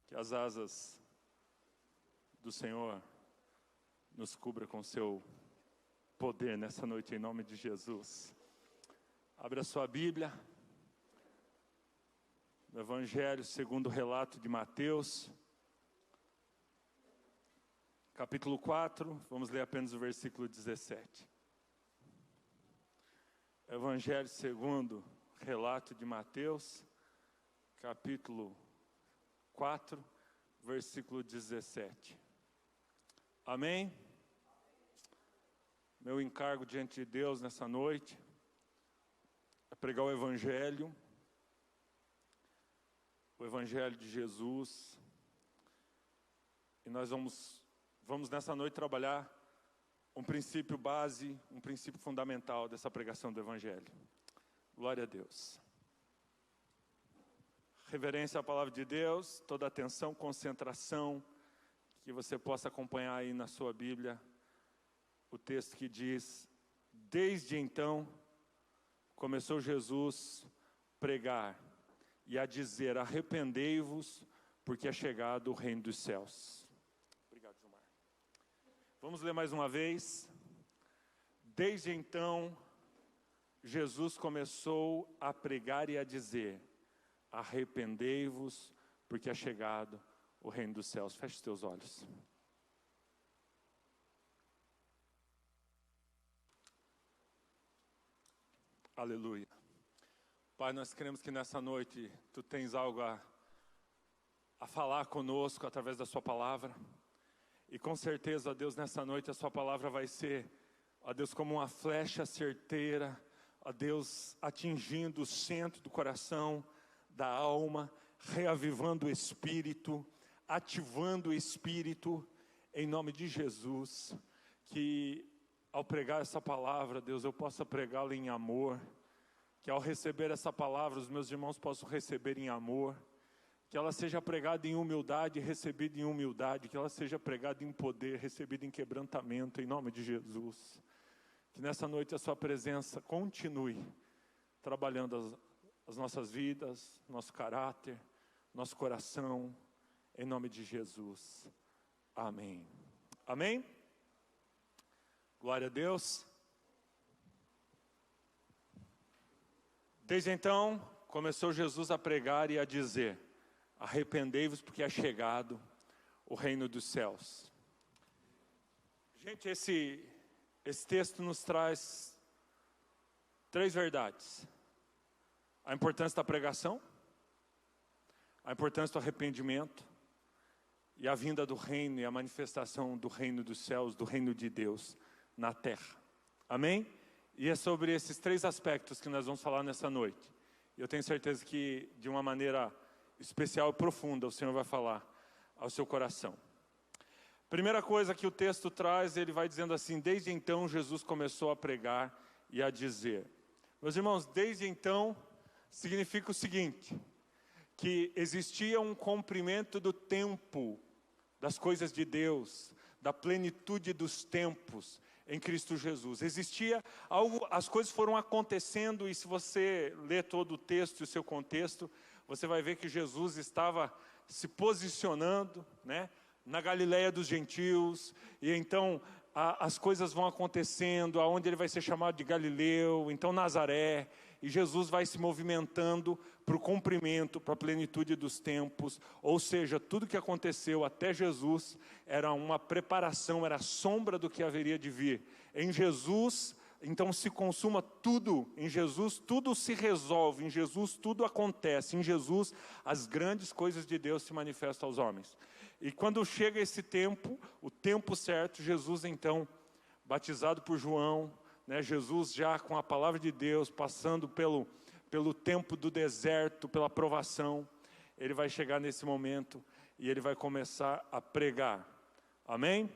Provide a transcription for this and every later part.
Que as asas do Senhor nos cubra com seu poder nessa noite, em nome de Jesus. Abra sua Bíblia, no Evangelho segundo o relato de Mateus, capítulo 4, vamos ler apenas o versículo 17. Evangelho segundo o relato de Mateus, capítulo 4, versículo 17. Amém? Meu encargo diante de Deus nessa noite é pregar o Evangelho de Jesus. E nós vamos nessa noite trabalhar um princípio base, um princípio fundamental dessa pregação do Evangelho. Glória a Deus. Reverência à palavra de Deus, toda atenção, concentração, que você possa acompanhar aí na sua Bíblia o texto que diz: desde então começou Jesus a pregar e a dizer: arrependei-vos, porque é chegado o reino dos céus. Obrigado, Gilmar. Vamos ler mais uma vez. Desde então Jesus começou a pregar e a dizer: arrependei-vos, porque é chegado o reino dos céus. Feche os teus olhos. Aleluia. Pai, nós queremos que nessa noite Tu tens algo a falar conosco através da Sua palavra. E com certeza, ó Deus, nessa noite a Sua palavra vai ser, ó Deus, como uma flecha certeira, ó Deus, atingindo o centro do coração, da alma, reavivando o Espírito, ativando o Espírito, em nome de Jesus. Que ao pregar essa palavra, Deus, eu possa pregá-la em amor. Que ao receber essa palavra, os meus irmãos possam receber em amor. Que ela seja pregada em humildade, recebida em humildade. Que ela seja pregada em poder, recebida em quebrantamento, em nome de Jesus. Que nessa noite a Sua presença continue trabalhando as nossas vidas, nosso caráter, nosso coração, em nome de Jesus. Amém. Amém? Glória a Deus. Desde então, começou Jesus a pregar e a dizer: arrependei-vos, porque é chegado o reino dos céus. Gente, esse texto nos traz três verdades: a importância da pregação, a importância do arrependimento e a vinda do reino e a manifestação do reino dos céus, do reino de Deus na terra. Amém? E é sobre esses três aspectos que nós vamos falar nessa noite. Eu tenho certeza que de uma maneira especial e profunda o Senhor vai falar ao seu coração. Primeira coisa que o texto traz, ele vai dizendo assim: desde então Jesus começou a pregar e a dizer. Meus irmãos, desde então significa o seguinte: que existia um cumprimento do tempo das coisas de Deus, da plenitude dos tempos em Cristo Jesus. Existia algo, as coisas foram acontecendo, e se você ler todo o texto e o seu contexto, você vai ver que Jesus estava se posicionando, né, na Galileia dos gentios, e então as coisas vão acontecendo, aonde ele vai ser chamado de Galileu, então Nazaré, e Jesus vai se movimentando para o cumprimento, para a plenitude dos tempos. Ou seja, tudo que aconteceu até Jesus era uma preparação, era a sombra do que haveria de vir. Em Jesus, então se consuma tudo, em Jesus tudo se resolve, em Jesus tudo acontece, em Jesus as grandes coisas de Deus se manifestam aos homens. E quando chega esse tempo, o tempo certo, Jesus então, batizado por João, né, Jesus já com a palavra de Deus, passando pelo tempo do deserto, pela provação, ele vai chegar nesse momento e ele vai começar a pregar. Amém?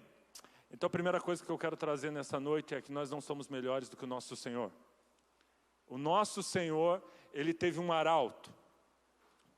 Então a primeira coisa que eu quero trazer nessa noite é que nós não somos melhores do que o nosso Senhor. O nosso Senhor, ele teve um arauto.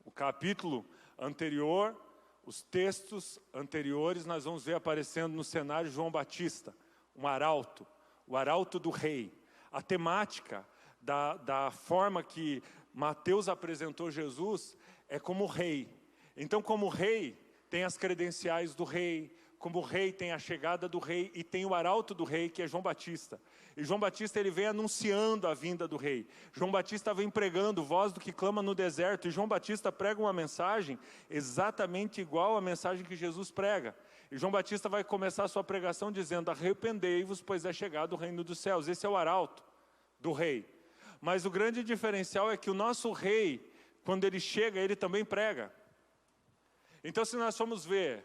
O capítulo anterior, os textos anteriores, nós vamos ver aparecendo no cenário João Batista, um arauto, o arauto do rei. A temática da forma que Mateus apresentou Jesus é como rei. Então, como rei, tem as credenciais do rei, como o rei tem a chegada do rei e tem o arauto do rei, que é João Batista. E João Batista, ele vem anunciando a vinda do rei. João Batista vem pregando, voz do que clama no deserto. E João Batista prega uma mensagem exatamente igual à mensagem que Jesus prega. E João Batista vai começar a sua pregação dizendo: arrependei-vos, pois é chegado o reino dos céus. Esse é o arauto do rei. Mas o grande diferencial é que o nosso rei, quando ele chega, ele também prega. Então, se nós formos ver,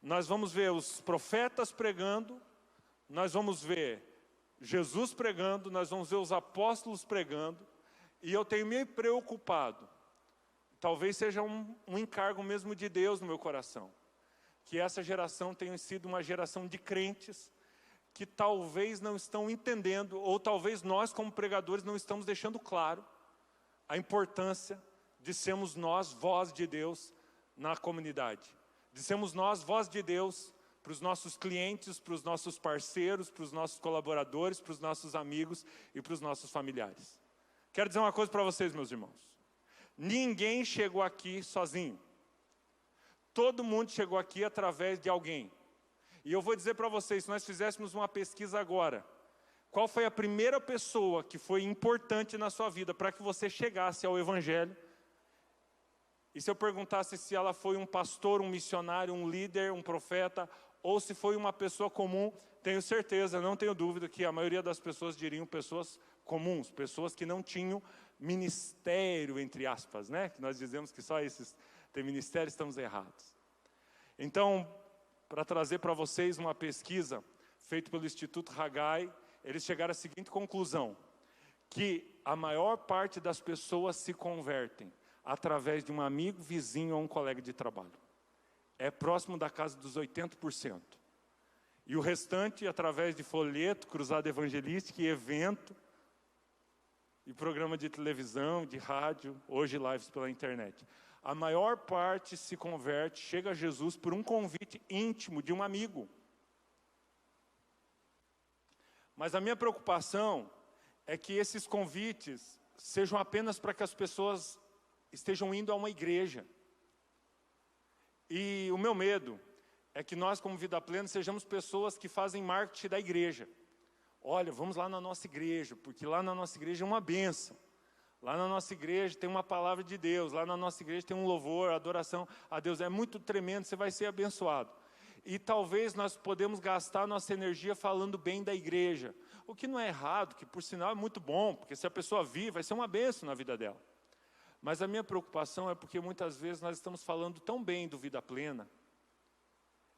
nós vamos ver os profetas pregando, nós vamos ver Jesus pregando, nós vamos ver os apóstolos pregando, e eu tenho me preocupado, talvez seja um encargo mesmo de Deus no meu coração, que essa geração tenha sido uma geração de crentes, que talvez não estão entendendo, ou talvez nós como pregadores não estamos deixando claro a importância de sermos nós voz de Deus na comunidade. De sermos nós voz de Deus para os nossos clientes, para os nossos parceiros, para os nossos colaboradores, para os nossos amigos e para os nossos familiares. Quero dizer uma coisa para vocês, meus irmãos. Ninguém chegou aqui sozinho. Todo mundo chegou aqui através de alguém. E eu vou dizer para vocês, se nós fizéssemos uma pesquisa agora, qual foi a primeira pessoa que foi importante na sua vida para que você chegasse ao Evangelho? E se eu perguntasse se ela foi um pastor, um missionário, um líder, um profeta, ou se foi uma pessoa comum, tenho certeza, não tenho dúvida que a maioria das pessoas diriam pessoas comuns, pessoas que não tinham ministério, entre aspas, né? Que nós dizemos que só esses têm ministério, estamos errados. Então, para trazer para vocês uma pesquisa feita pelo Instituto Haggai, eles chegaram à seguinte conclusão: que a maior parte das pessoas se convertem através de um amigo, vizinho ou um colega de trabalho. É próximo da casa dos 80%. E o restante, através de folheto, cruzada evangelística e evento, e programa de televisão, de rádio, hoje lives pela internet. A maior parte se converte, chega a Jesus por um convite íntimo de um amigo. Mas a minha preocupação é que esses convites sejam apenas para que as pessoas estejam indo a uma igreja. E o meu medo é que nós, como Vida Plena, sejamos pessoas que fazem marketing da igreja. Olha, vamos lá na nossa igreja, porque lá na nossa igreja é uma bênção. Lá na nossa igreja tem uma palavra de Deus, lá na nossa igreja tem um louvor, adoração a Deus. É muito tremendo, você vai ser abençoado. E talvez nós podemos gastar nossa energia falando bem da igreja. O que não é errado, que por sinal é muito bom, porque se a pessoa vir, vai ser uma bênção na vida dela. Mas a minha preocupação é porque muitas vezes nós estamos falando tão bem do Vida Plena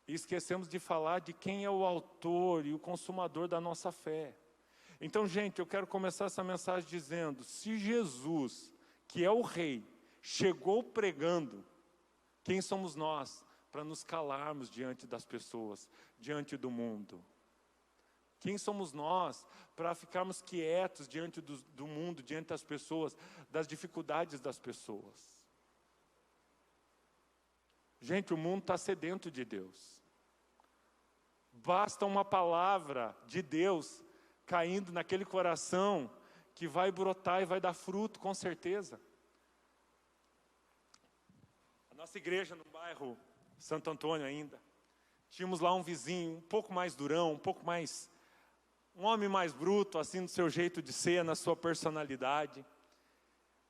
e esquecemos de falar de quem é o autor e o consumador da nossa fé. Então, gente, eu quero começar essa mensagem dizendo: se Jesus, que é o Rei, chegou pregando, quem somos nós para nos calarmos diante das pessoas, diante do mundo? Quem somos nós para ficarmos quietos diante do mundo, diante das pessoas, das dificuldades das pessoas? Gente, o mundo está sedento de Deus. Basta uma palavra de Deus caindo naquele coração que vai brotar e vai dar fruto, com certeza. A nossa igreja no bairro Santo Antônio ainda, tínhamos lá um vizinho um pouco mais durão, um homem mais bruto, assim, no seu jeito de ser, na sua personalidade.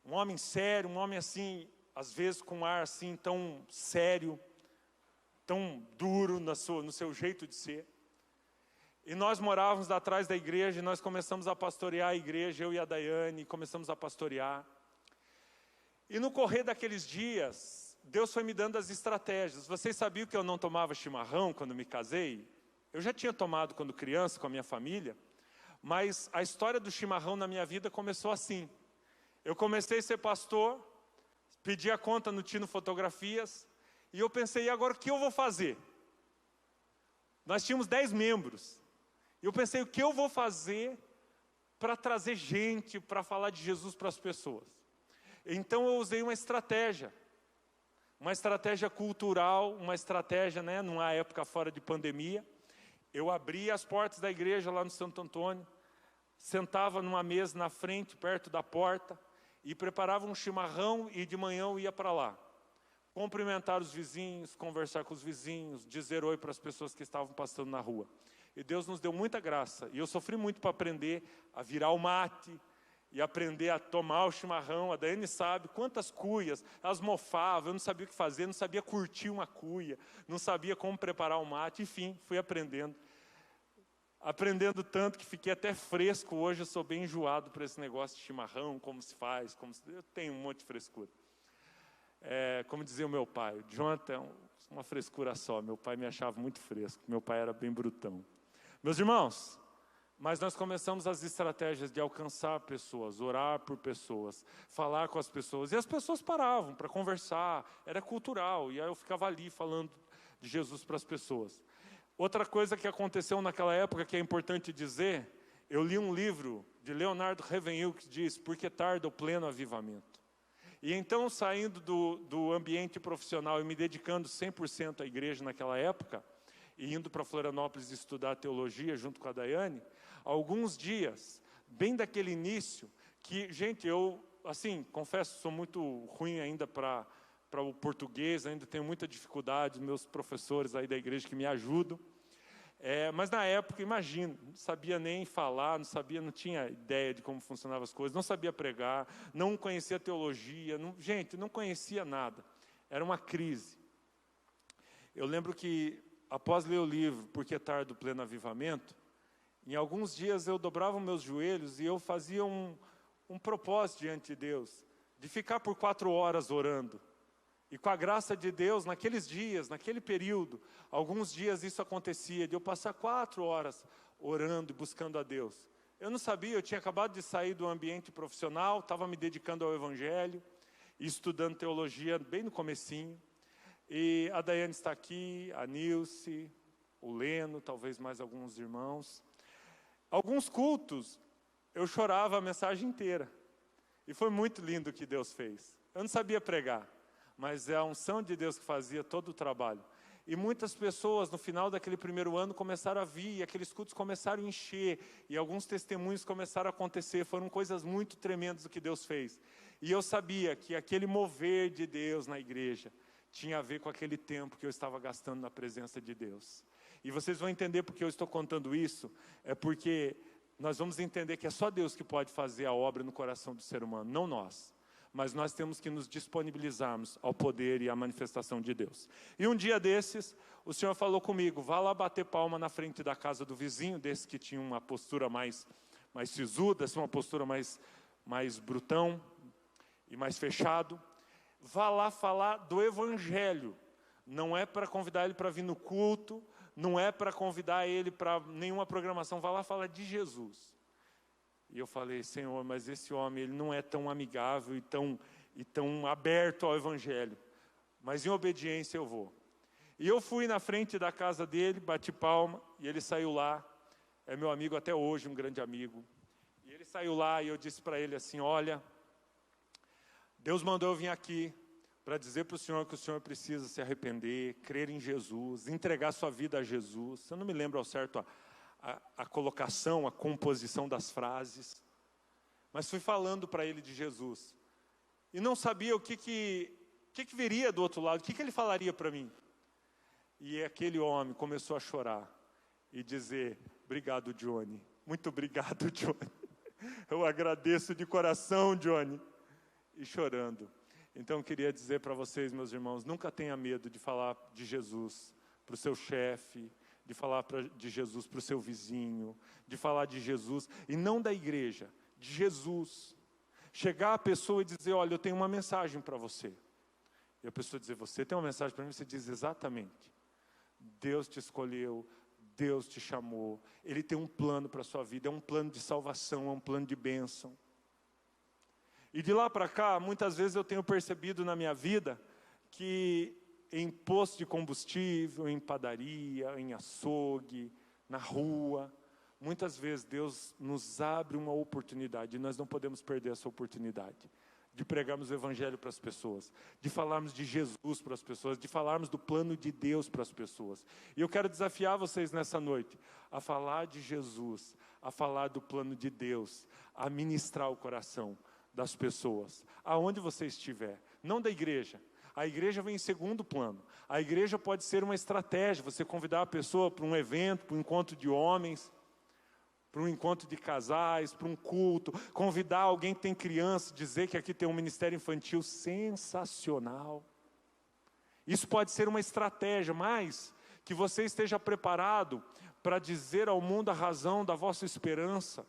Um homem sério, um homem assim, às vezes com um ar assim tão sério, tão duro no seu jeito de ser. E nós morávamos atrás da igreja e nós começamos a pastorear a igreja, eu e a Daiane, começamos a pastorear. E no correr daqueles dias, Deus foi me dando as estratégias. Vocês sabiam que eu não tomava chimarrão quando me casei? Eu já tinha tomado quando criança, com a minha família, mas a história do chimarrão na minha vida começou assim. Eu comecei a ser pastor, pedi a conta no Tino Fotografias, e eu pensei: e agora o que eu vou fazer? Nós tínhamos 10 membros, e eu pensei: o que eu vou fazer para trazer gente, para falar de Jesus para as pessoas? Então eu usei uma estratégia cultural, uma estratégia, numa época fora de pandemia. Eu abria as portas da igreja lá no Santo Antônio, sentava numa mesa na frente, perto da porta, e preparava um chimarrão e de manhã eu ia para lá. cumprimentar os vizinhos, conversar com os vizinhos, dizer oi para as pessoas que estavam passando na rua. E Deus nos deu muita graça. E eu sofri muito para aprender a virar o mate, e aprender a tomar o chimarrão. A Daiane sabe quantas cuias, elas mofavam, eu não sabia o que fazer, não sabia curtir uma cuia, não sabia como preparar o mate, enfim, fui aprendendo. Aprendendo tanto que fiquei até fresco. Hoje eu sou bem enjoado para esse negócio de chimarrão, como se faz, eu tenho um monte de frescura. Como dizia o meu pai, o Jonathan é uma frescura só, meu pai me achava muito fresco, meu pai era bem brutão. Meus irmãos, mas nós começamos as estratégias de alcançar pessoas, orar por pessoas, falar com as pessoas, e as pessoas paravam para conversar, era cultural, e aí eu ficava ali falando de Jesus para as pessoas. Outra coisa que aconteceu naquela época, que é importante dizer, eu li um livro de Leonardo Ravenhill que diz, por que tarda o pleno avivamento? E então, saindo do ambiente profissional e me dedicando 100% à igreja naquela época, e indo para Florianópolis estudar teologia junto com a Daiane, alguns dias, bem daquele início, que, gente, eu, assim, confesso, sou muito ruim ainda para o português, ainda tenho muita dificuldade, meus professores aí da igreja que me ajudam, mas na época, imagina, não sabia nem falar, não tinha ideia de como funcionavam as coisas, não sabia pregar, não conhecia teologia, gente, não conhecia nada, era uma crise. Eu lembro que, após ler o livro, Por que tarda o pleno avivamento, em alguns dias eu dobrava meus joelhos e eu fazia um propósito diante de Deus, de ficar por 4 horas orando. E com a graça de Deus, naqueles dias, naquele período, alguns dias isso acontecia, de eu passar 4 horas orando e buscando a Deus. Eu não sabia, eu tinha acabado de sair do ambiente profissional, estava me dedicando ao Evangelho, e estudando teologia bem no comecinho. E a Daiane está aqui, a Nilce, o Leno, talvez mais alguns irmãos. Alguns cultos, eu chorava a mensagem inteira. E foi muito lindo o que Deus fez. Eu não sabia pregar, mas é a unção de Deus que fazia todo o trabalho. E muitas pessoas, no final daquele primeiro ano, começaram a vir, e aqueles cultos começaram a encher, e alguns testemunhos começaram a acontecer. Foram coisas muito tremendas o que Deus fez. E eu sabia que aquele mover de Deus na igreja tinha a ver com aquele tempo que eu estava gastando na presença de Deus. E vocês vão entender porque eu estou contando isso, é porque nós vamos entender que é só Deus que pode fazer a obra no coração do ser humano, não nós. Mas nós temos que nos disponibilizarmos ao poder e à manifestação de Deus. E um dia desses, o Senhor falou comigo, vá lá bater palma na frente da casa do vizinho, desse que tinha uma postura mais sisuda, assim, uma postura mais brutão e mais fechado. Vá lá falar do Evangelho. Não é para convidar ele para vir no culto, não é para convidar ele para nenhuma programação, vá lá falar de Jesus. E eu falei, Senhor, mas esse homem ele não é tão amigável e tão aberto ao Evangelho. Mas em obediência eu vou. E eu fui na frente da casa dele, bati palma, e ele saiu lá. É meu amigo até hoje, um grande amigo. E ele saiu lá e eu disse para ele assim, olha, Deus mandou eu vir aqui para dizer para o senhor que o senhor precisa se arrepender, crer em Jesus, entregar sua vida a Jesus. Eu não me lembro ao certo a colocação, a composição das frases, mas fui falando para ele de Jesus. E não sabia o que viria do outro lado, o que ele falaria para mim. E aquele homem começou a chorar e dizer, obrigado, Johnny, muito obrigado, Johnny. Eu agradeço de coração, Johnny. E chorando. Então eu queria dizer para vocês, meus irmãos, nunca tenha medo de falar de Jesus para o seu chefe, de falar de Jesus para o seu vizinho, de falar de Jesus, e não da igreja, de Jesus. Chegar à pessoa e dizer, olha, eu tenho uma mensagem para você. E a pessoa dizer, você tem uma mensagem para mim? Você diz, exatamente. Deus te escolheu, Deus te chamou, Ele tem um plano para a sua vida, é um plano de salvação, é um plano de bênção. E de lá para cá, muitas vezes eu tenho percebido na minha vida que em posto de combustível, em padaria, em açougue, na rua, muitas vezes Deus nos abre uma oportunidade e nós não podemos perder essa oportunidade de pregarmos o Evangelho para as pessoas, de falarmos de Jesus para as pessoas, de falarmos do plano de Deus para as pessoas. E eu quero desafiar vocês nessa noite a falar de Jesus, a falar do plano de Deus, a ministrar o coração das pessoas, aonde você estiver, não da igreja. A igreja vem em segundo plano. A igreja pode ser uma estratégia, você convidar a pessoa para um evento, para um encontro de homens, para um encontro de casais, para um culto, convidar alguém que tem criança, dizer que aqui tem um ministério infantil sensacional. Isso pode ser uma estratégia, mas que você esteja preparado para dizer ao mundo a razão da vossa esperança,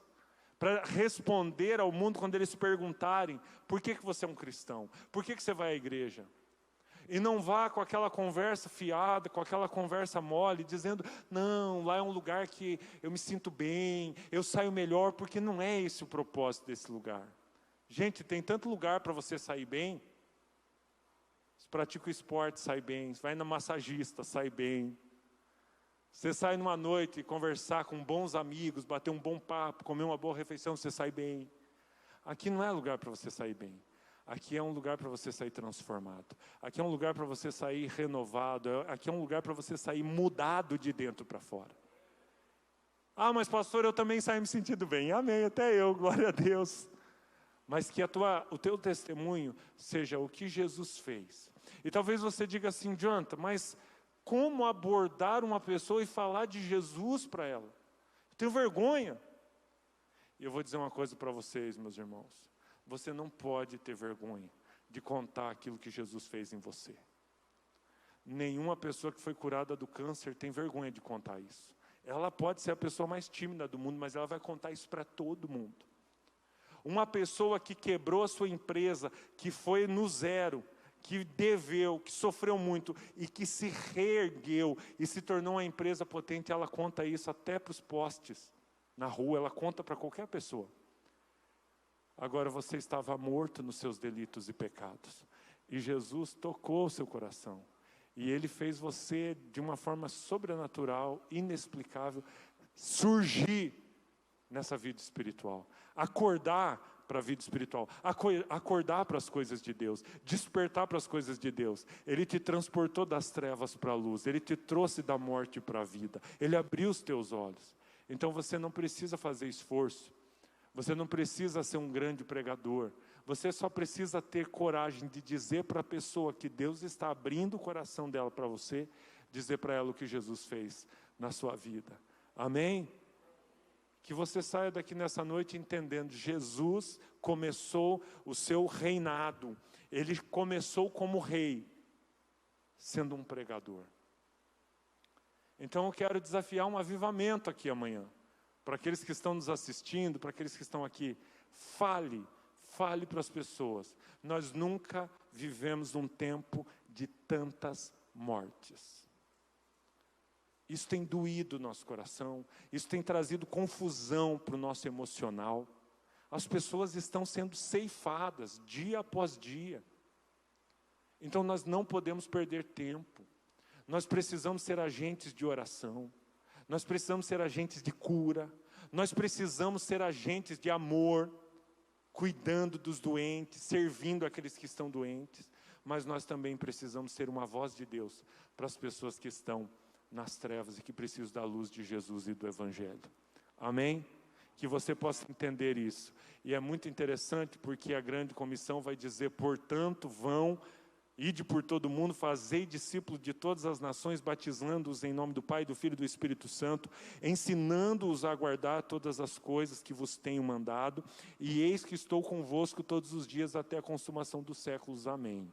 para responder ao mundo quando eles perguntarem, por que você é um cristão? Por que você vai à igreja? E não vá com aquela conversa fiada, com aquela conversa mole, dizendo, não, lá é um lugar que eu me sinto bem, eu saio melhor, porque não é esse o propósito desse lugar. Gente, tem tanto lugar para você sair bem. Você pratica o esporte, sai bem. Você vai na massagista, sai bem. Você sai numa noite e conversar com bons amigos, bater um bom papo, comer uma boa refeição, você sai bem. Aqui não é lugar para você sair bem. Aqui é um lugar para você sair transformado. Aqui é um lugar para você sair renovado. Aqui é um lugar para você sair mudado de dentro para fora. Ah, mas pastor, eu também saio me sentindo bem. Amém, até eu, glória a Deus. Mas que o teu testemunho seja o que Jesus fez. E talvez você diga assim, Jonathan, mas como abordar uma pessoa e falar de Jesus para ela? Eu tenho vergonha. E eu vou dizer uma coisa para vocês, meus irmãos. Você não pode ter vergonha de contar aquilo que Jesus fez em você. Nenhuma pessoa que foi curada do câncer tem vergonha de contar isso. Ela pode ser a pessoa mais tímida do mundo, mas ela vai contar isso para todo mundo. Uma pessoa que quebrou a sua empresa, que foi no zero, que deveu, que sofreu muito e que se reergueu e se tornou uma empresa potente, ela conta isso até para os postes na rua, ela conta para qualquer pessoa. Agora você estava morto nos seus delitos e pecados. E Jesus tocou o seu coração. E Ele fez você, de uma forma sobrenatural, inexplicável, surgir nessa vida espiritual. Acordar para a vida espiritual. Acordar para as coisas de Deus. Despertar para as coisas de Deus. Ele te transportou das trevas para a luz. Ele te trouxe da morte para a vida. Ele abriu os teus olhos. Então você não precisa fazer esforço. Você não precisa ser um grande pregador. Você só precisa ter coragem de dizer para a pessoa que Deus está abrindo o coração dela para você, dizer para ela o que Jesus fez na sua vida. Amém? Que você saia daqui nessa noite entendendo, Jesus começou o seu reinado. Ele começou como rei, sendo um pregador. Então eu quero desafiar um avivamento aqui amanhã. Para aqueles que estão nos assistindo, para aqueles que estão aqui, fale para as pessoas. Nós nunca vivemos um tempo de tantas mortes. Isso tem doído o nosso coração, isso tem trazido confusão para o nosso emocional. As pessoas estão sendo ceifadas dia após dia. Então nós não podemos perder tempo. Nós precisamos ser agentes de oração. Nós precisamos ser agentes de cura, nós precisamos ser agentes de amor, cuidando dos doentes, servindo aqueles que estão doentes, mas nós também precisamos ser uma voz de Deus para as pessoas que estão nas trevas e que precisam da luz de Jesus e do Evangelho. Amém? Que você possa entender isso. E é muito interessante porque a grande comissão vai dizer, portanto, vão... Ide por todo mundo, fazei discípulos de todas as nações, batizando-os em nome do Pai, do Filho e do Espírito Santo, ensinando-os a guardar todas as coisas que vos tenho mandado, e eis que estou convosco todos os dias até a consumação dos séculos. Amém.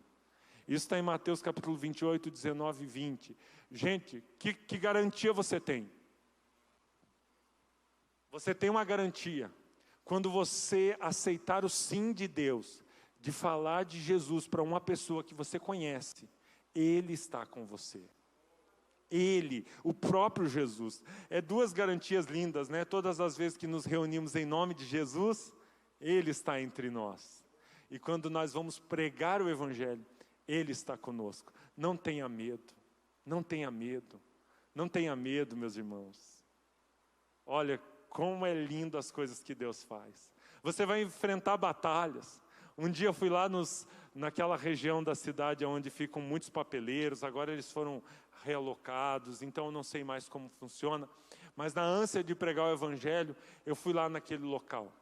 Isso está em Mateus capítulo 28, 19 e 20. Gente, que garantia você tem? Você tem uma garantia. Quando você aceitar o sim de Deus, de falar de Jesus para uma pessoa que você conhece, Ele está com você. Ele, o próprio Jesus. É duas garantias lindas, né? Todas as vezes que nos reunimos em nome de Jesus, Ele está entre nós. E quando nós vamos pregar o Evangelho, Ele está conosco. Não tenha medo, não tenha medo, não tenha medo, meus irmãos. Olha como é lindo as coisas que Deus faz. Você vai enfrentar batalhas. Um dia eu fui lá naquela região da cidade onde ficam muitos papeleiros, agora eles foram realocados, então eu não sei mais como funciona, mas na ânsia de pregar o Evangelho, eu fui lá naquele local.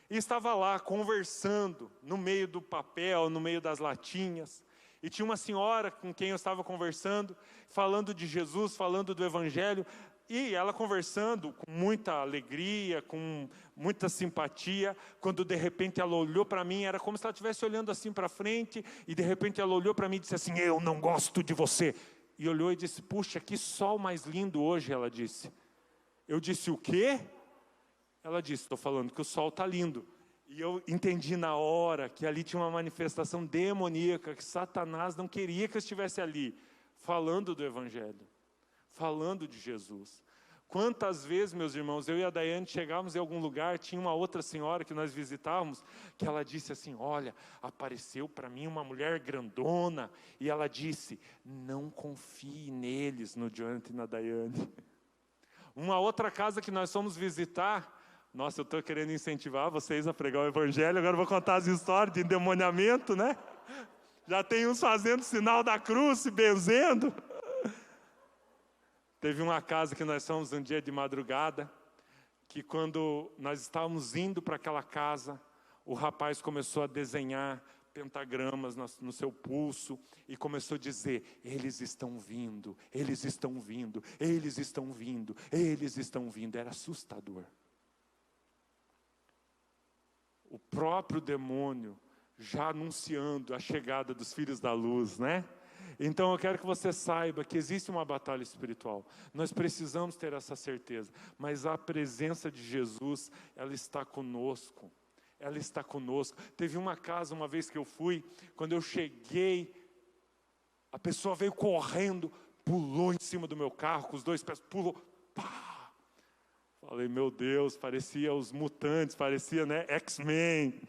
E estava lá conversando, no meio do papel, no meio das latinhas, E tinha uma senhora com quem eu estava conversando, falando de Jesus, falando do Evangelho, e ela conversando com muita alegria, com muita simpatia, quando de repente ela olhou para mim, era como se ela estivesse olhando assim para frente, e de repente ela olhou para mim e disse assim: eu não gosto de você. E olhou e disse: puxa, que sol mais lindo hoje, ela disse. Eu disse: o quê? Ela disse: estou falando que o sol está lindo. E eu entendi na hora que ali tinha uma manifestação demoníaca, que Satanás não queria que eu estivesse ali, falando do Evangelho, falando de Jesus. Quantas vezes, meus irmãos, eu e a Daiane chegávamos em algum lugar, tinha uma outra senhora que nós visitávamos, que ela disse assim: olha, apareceu para mim uma mulher grandona, e ela disse: não confie neles, no Jonathan e na Daiane. Uma outra casa que nós fomos visitar, nossa, eu estou querendo incentivar vocês a pregar o Evangelho, agora eu vou contar as histórias de endemoniamento, né? Já tem uns fazendo sinal da cruz, se benzendo. Teve uma casa que nós fomos um dia de madrugada, que quando nós estávamos indo para aquela casa, o rapaz começou a desenhar pentagramas no seu pulso e começou a dizer: eles estão vindo, eles estão vindo, eles estão vindo, eles estão vindo. Era assustador. O próprio demônio já anunciando a chegada dos filhos da luz, né? Então eu quero que você saiba que existe uma batalha espiritual. Nós precisamos ter essa certeza. Mas a presença de Jesus, ela está conosco. Ela está conosco. Teve uma casa, uma vez que eu fui, quando eu cheguei, a pessoa veio correndo, pulou em cima do meu carro, com os dois pés, pulou, pá! Falei: meu Deus, parecia os mutantes, parecia, né, X-Men.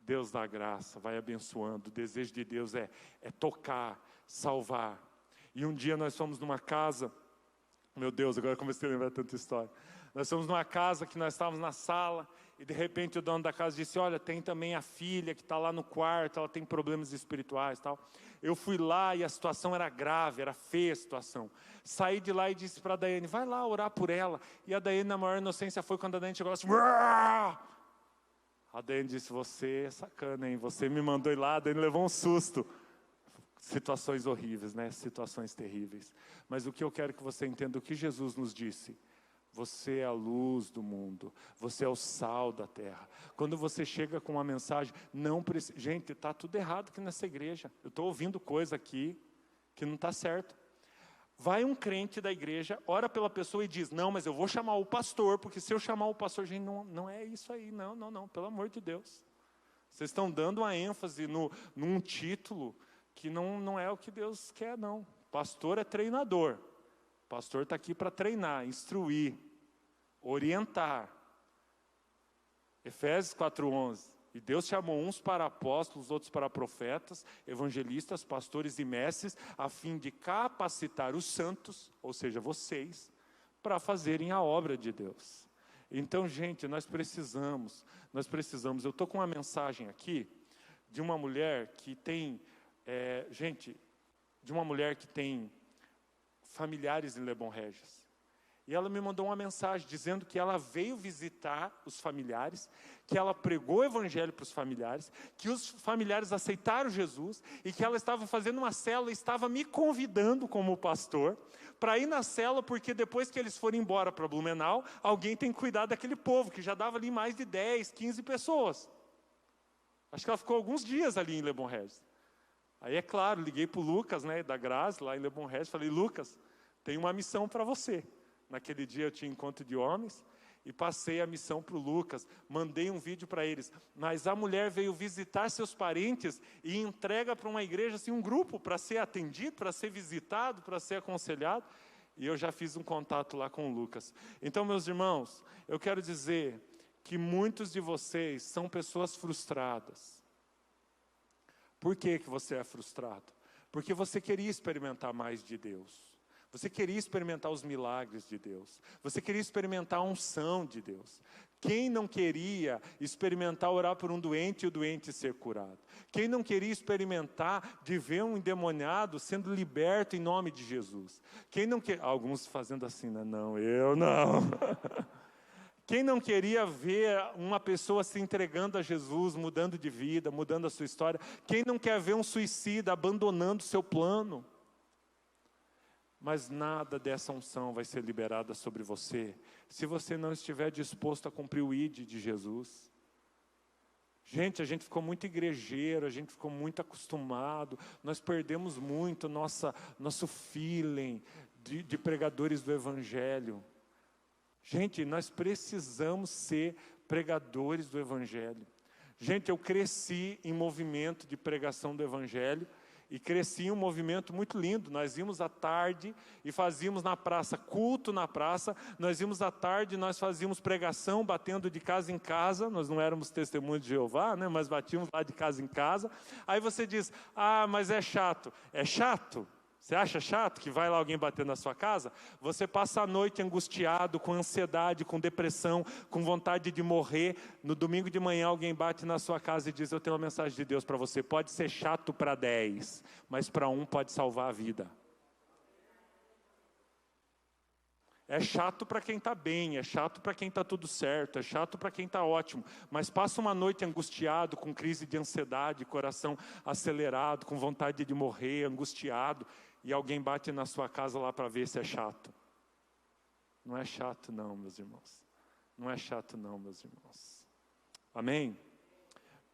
Deus dá graça, vai abençoando. O desejo de Deus é tocar, salvar. E um dia nós fomos numa casa, meu Deus, agora comecei a lembrar tanta história. Nós fomos numa casa que nós estávamos na sala, e de repente o dono da casa disse: olha, tem também a filha que está lá no quarto, ela tem problemas espirituais e tal. Eu fui lá e a situação era grave, era feia a situação. Saí de lá e disse para a Daiane: vai lá orar por ela. E a Daiane, na maior inocência, foi quando a Daiane chegou assim: Uah! A Daiane disse: você é sacana, hein? Você me mandou ir lá. A Daiane levou um susto. Situações horríveis, né? Situações terríveis. Mas o que eu quero que você entenda, o que Jesus nos disse: você é a luz do mundo, você é o sal da terra. Quando você chega com uma mensagem, não precisa... Gente, está tudo errado aqui nessa igreja. Eu estou ouvindo coisa aqui que não está certo. Vai um crente da igreja, ora pela pessoa e diz: não, mas eu vou chamar o pastor, porque se eu chamar o pastor... Gente, não é isso aí, não, pelo amor de Deus. Vocês estão dando uma ênfase num título que não é o que Deus quer, não. Pastor é treinador. Pastor está aqui para treinar, instruir, orientar. Efésios 4:11. E Deus chamou uns para apóstolos, outros para profetas, evangelistas, pastores e mestres, a fim de capacitar os santos, ou seja, vocês, para fazerem a obra de Deus. Então, gente, nós precisamos. Eu estou com uma mensagem aqui de uma mulher que tem, de uma mulher que tem familiares em Lebon Regis. E ela me mandou uma mensagem dizendo que ela veio visitar os familiares, que ela pregou o Evangelho para os familiares, que os familiares aceitaram Jesus e que ela estava fazendo uma célula e estava me convidando como pastor para ir na célula, porque depois que eles forem embora para Blumenau, alguém tem que cuidar daquele povo, que já dava ali mais de 10, 15 pessoas. Acho que ela ficou alguns dias ali em Lebon Regis. Aí, é claro, liguei para o Lucas, né, da Grazi, lá em Lebon Regis, falei: Lucas, tem uma missão para você. Naquele dia eu tinha encontro de homens e passei a missão para o Lucas, mandei um vídeo para eles. Mas a mulher veio visitar seus parentes e entrega para uma igreja assim, um grupo para ser atendido, para ser visitado, para ser aconselhado. E eu já fiz um contato lá com o Lucas. Então, meus irmãos, eu quero dizer que muitos de vocês são pessoas frustradas. Por que você é frustrado? Porque você queria experimentar mais de Deus. Você queria experimentar os milagres de Deus. Você queria experimentar a unção de Deus. Quem não queria experimentar orar por um doente e o doente ser curado? Quem não queria experimentar de ver um endemoniado sendo liberto em nome de Jesus? Quem não quer... Alguns fazendo assim, né? Não, eu não. Quem não queria ver uma pessoa se entregando a Jesus, mudando de vida, mudando a sua história? Quem não quer ver um suicida abandonando o seu plano? Mas nada dessa unção vai ser liberada sobre você, se você não estiver disposto a cumprir o ID de Jesus. Gente, a gente ficou muito igrejeiro, a gente ficou muito acostumado, nós perdemos muito nosso feeling de pregadores do Evangelho. Gente, nós precisamos ser pregadores do Evangelho. Gente, eu cresci em movimento de pregação do Evangelho, e cresci em um movimento muito lindo. Nós íamos à tarde e fazíamos na praça, culto na praça. Nós íamos à tarde e nós fazíamos pregação, batendo de casa em casa. Nós não éramos testemunhos de Jeová, né? Mas batíamos lá de casa em casa. Aí você diz, mas é chato. É chato? Você acha chato que vai lá alguém bater na sua casa? Você passa a noite angustiado, com ansiedade, com depressão, com vontade de morrer. No domingo de manhã alguém bate na sua casa e diz, eu tenho uma mensagem de Deus para você. Pode ser chato para 10, mas para um pode salvar a vida. É chato para quem está bem, é chato para quem está tudo certo, é chato para quem está ótimo. Mas passa uma noite angustiado, com crise de ansiedade, coração acelerado, com vontade de morrer, angustiado. E alguém bate na sua casa lá para ver se é chato. Não é chato não, meus irmãos. Não é chato não, meus irmãos. Amém?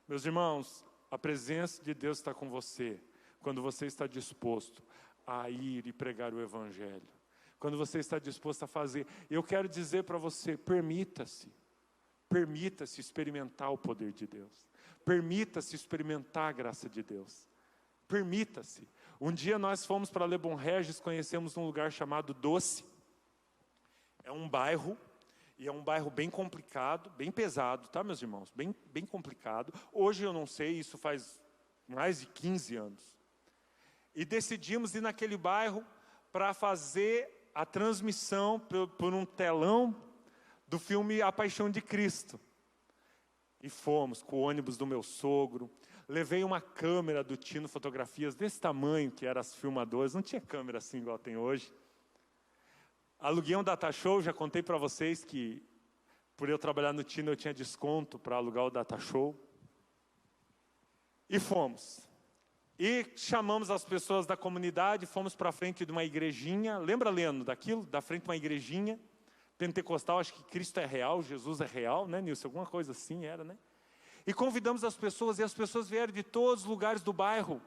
Meus irmãos, a presença de Deus está com você, quando você está disposto a ir e pregar o Evangelho. Quando você está disposto a fazer. Eu quero dizer para você, permita-se experimentar o poder de Deus. Permita-se experimentar a graça de Deus. Permita-se. Um dia nós fomos para Lebon Regis, conhecemos um lugar chamado Doce. É um bairro, e é um bairro bem complicado, bem pesado, tá, meus irmãos? Bem complicado. Hoje eu não sei, isso faz mais de 15 anos. E decidimos ir naquele bairro para fazer a transmissão por um telão do filme A Paixão de Cristo. E fomos com o ônibus do meu sogro. Levei uma câmera do Tino Fotografias desse tamanho, que eram as filmadoras. Não tinha câmera assim igual tem hoje. Aluguei um data show, já contei para vocês que por eu trabalhar no Tino eu tinha desconto para alugar o data show. E fomos. E chamamos as pessoas da comunidade, fomos para a frente de uma igrejinha. Lembra, Leandro, daquilo? Da frente de uma igrejinha pentecostal, acho que Cristo é real, Jesus é real, né, Nilson? Alguma coisa assim era, né? E convidamos as pessoas, e as pessoas vieram de todos os lugares do bairro.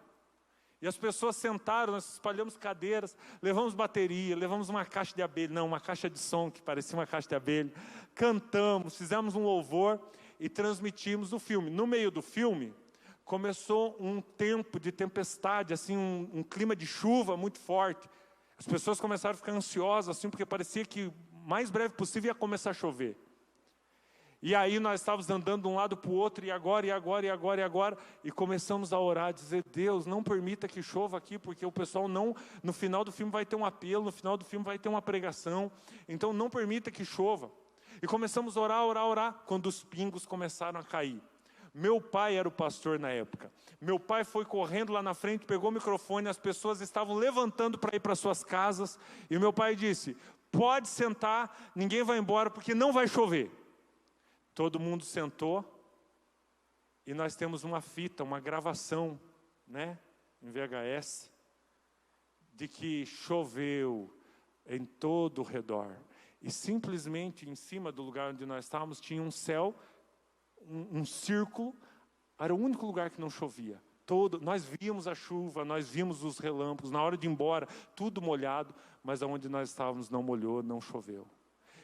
E as pessoas sentaram, nós espalhamos cadeiras, levamos bateria, levamos uma caixa de abelha, não, uma caixa de som que parecia uma caixa de abelha. Cantamos, fizemos um louvor e transmitimos o filme. No meio do filme, começou um tempo de tempestade, assim, um clima de chuva muito forte. As pessoas começaram a ficar ansiosas, assim, porque parecia que o mais breve possível ia começar a chover. E aí nós estávamos andando de um lado para o outro, e agora, e começamos a orar, a dizer, Deus, não permita que chova aqui, porque o pessoal não, no final do filme vai ter um apelo, no final do filme vai ter uma pregação, então não permita que chova. E começamos a orar, quando os pingos começaram a cair. Meu pai era o pastor na época. Meu pai foi correndo lá na frente, pegou o microfone, as pessoas estavam levantando para ir para suas casas, e o meu pai disse, pode sentar, ninguém vai embora, porque não vai chover. Todo mundo sentou, e nós temos uma fita, uma gravação, né, em VHS, de que choveu em todo o redor. E simplesmente em cima do lugar onde nós estávamos, tinha um céu, um círculo, era o único lugar que não chovia. Nós víamos a chuva, nós vimos os relâmpagos, na hora de ir embora, tudo molhado, mas aonde nós estávamos não molhou, não choveu.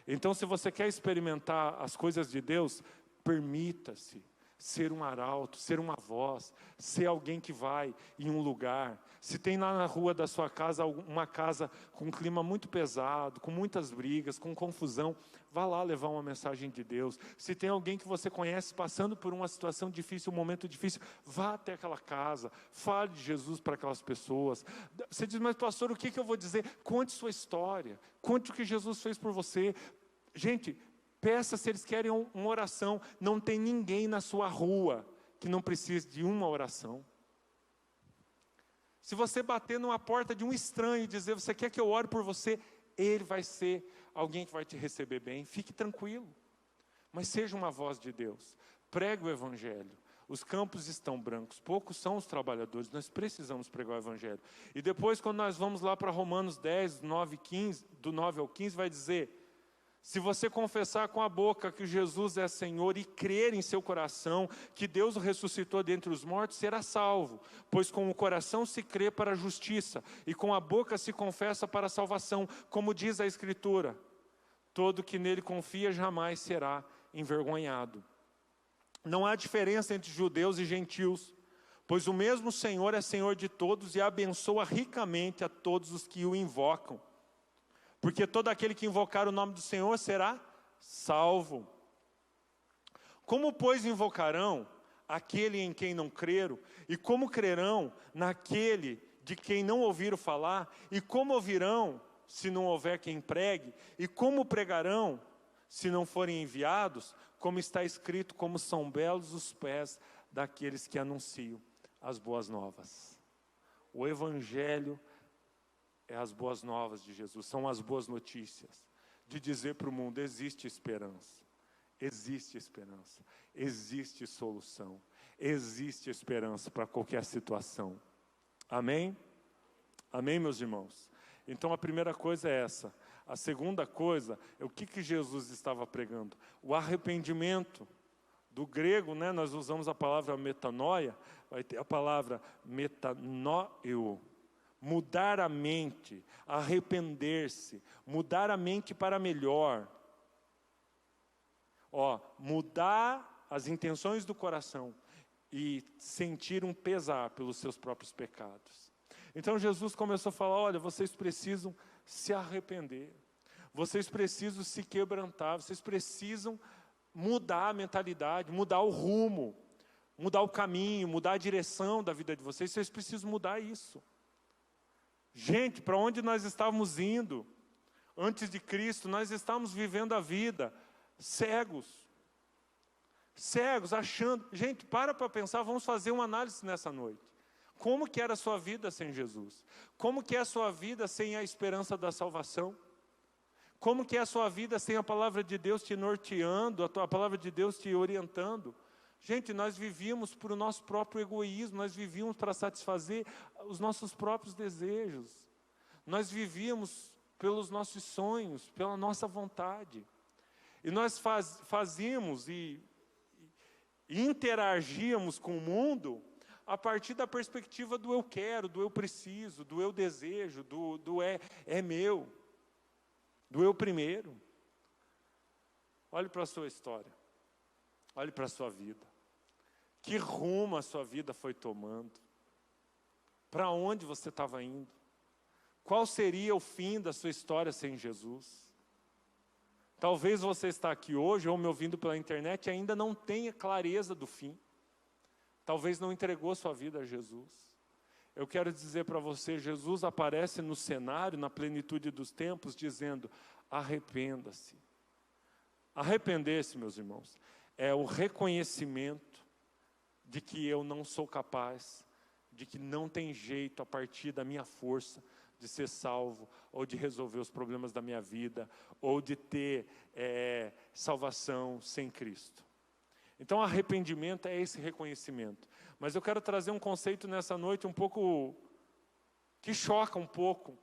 Então, se você quer experimentar as coisas de Deus, permita-se ser um arauto, ser uma voz, ser alguém que vai em um lugar. Se tem lá na rua da sua casa, uma casa com um clima muito pesado, com muitas brigas, com confusão, vá lá levar uma mensagem de Deus. Se tem alguém que você conhece passando por uma situação difícil, um momento difícil, vá até aquela casa, fale de Jesus para aquelas pessoas. Você diz, mas pastor, o que eu vou dizer? Conte sua história, conte o que Jesus fez por você. Gente, peça se eles querem uma oração. Não tem ninguém na sua rua que não precise de uma oração. Se você bater numa porta de um estranho e dizer, você quer que eu ore por você? Ele vai ser alguém que vai te receber bem. Fique tranquilo. mas seja uma voz de Deus. Pregue o Evangelho. Os campos estão brancos, poucos são os trabalhadores, nós precisamos pregar o Evangelho. E depois, quando nós vamos lá para Romanos 10, 9, 15, do 9 ao 15, vai dizer: se você confessar com a boca que Jesus é Senhor e crer em seu coração que Deus o ressuscitou dentre os mortos, será salvo. Pois com o coração se crê para a justiça e com a boca se confessa para a salvação. Como diz a Escritura, todo que nele confia jamais será envergonhado. Não há diferença entre judeus e gentios, pois o mesmo Senhor é Senhor de todos e abençoa ricamente a todos os que o invocam. Porque todo aquele que invocar o nome do Senhor será salvo. Como, pois, invocarão aquele em quem não creram? E como crerão naquele de quem não ouviram falar? E como ouvirão, se não houver quem pregue? E como pregarão, se não forem enviados? Como está escrito, como são belos os pés daqueles que anunciam as boas novas. O Evangelho é as boas novas de Jesus, são as boas notícias, de dizer para o mundo: existe esperança, existe solução, existe esperança para qualquer situação. Amém? Amém, meus irmãos? Então a primeira coisa é essa. A segunda coisa é o que Jesus estava pregando? O arrependimento. Do grego, né, nós usamos a palavra metanoia, vai ter a palavra metanoio. Mudar a mente, arrepender-se, mudar a mente para melhor. Mudar as intenções do coração e sentir um pesar pelos seus próprios pecados. Então Jesus começou a falar: olha, vocês precisam se arrepender, vocês precisam se quebrantar, vocês precisam mudar a mentalidade, mudar o rumo, mudar o caminho, mudar a direção da vida de vocês precisam mudar isso. Gente, para onde nós estávamos indo antes de Cristo? Nós estávamos vivendo a vida cegos, achando. Gente, para pensar, vamos fazer uma análise nessa noite. Como que era a sua vida sem Jesus? Como que é a sua vida sem a esperança da salvação? Como que é a sua vida sem a palavra de Deus te norteando, a palavra de Deus te orientando? Gente, nós vivíamos por o nosso próprio egoísmo, nós vivíamos para satisfazer os nossos próprios desejos. Nós vivíamos pelos nossos sonhos, pela nossa vontade. E nós fazíamos e interagíamos com o mundo a partir da perspectiva do eu quero, do eu preciso, do eu desejo, do é meu, do eu primeiro. Olhe para a sua história, olhe para a sua vida. Que rumo a sua vida foi tomando? Para onde você estava indo? Qual seria o fim da sua história sem Jesus? Talvez você está aqui hoje ou me ouvindo pela internet e ainda não tenha clareza do fim. Talvez não entregou sua vida a Jesus. Eu quero dizer para você, Jesus aparece no cenário, na plenitude dos tempos, dizendo: arrependa-se. Arrepender-se, meus irmãos, é o reconhecimento de que eu não sou capaz, de que não tem jeito a partir da minha força de ser salvo, ou de resolver os problemas da minha vida, ou de ter salvação sem Cristo. Então arrependimento é esse reconhecimento. Mas eu quero trazer um conceito nessa noite um pouco, que choca um pouco,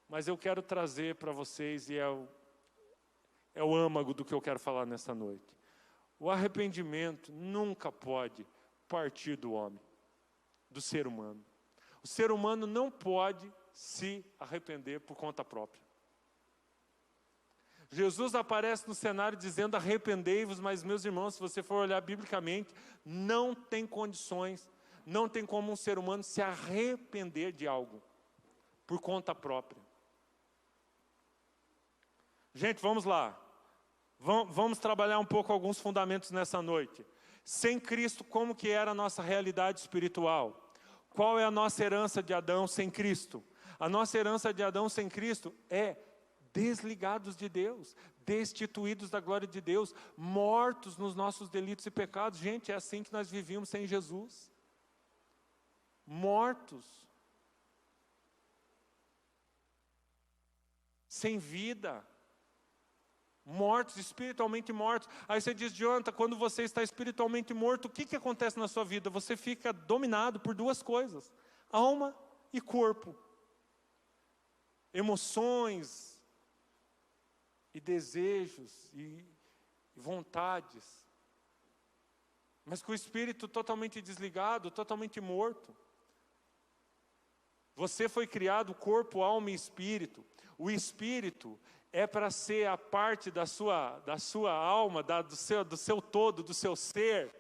mas eu quero trazer para vocês, e é o âmago do que eu quero falar nessa noite. O arrependimento nunca pode partir do homem, do ser humano. O ser humano não pode se arrepender por conta própria. Jesus aparece no cenário dizendo: arrependei-vos, mas, meus irmãos, se você for olhar biblicamente, não tem condições, não tem como um ser humano se arrepender de algo por conta própria. Gente, vamos lá. Vamos trabalhar um pouco alguns fundamentos nessa noite. Sem Cristo, como que era a nossa realidade espiritual? Qual é a nossa herança de Adão sem Cristo? A nossa herança de Adão sem Cristo é desligados de Deus, destituídos da glória de Deus, mortos nos nossos delitos e pecados. Gente, é assim que nós vivíamos sem Jesus. Mortos. Sem vida. mortos, espiritualmente mortos. Aí você diz, Jonathan, quando você está espiritualmente morto, o que acontece na sua vida? Você fica dominado por duas coisas, alma e corpo. Emoções e desejos e vontades. Mas com o espírito totalmente desligado, totalmente morto. Você foi criado corpo, alma e espírito. O espírito é para ser a parte da sua alma, do seu todo, do seu ser,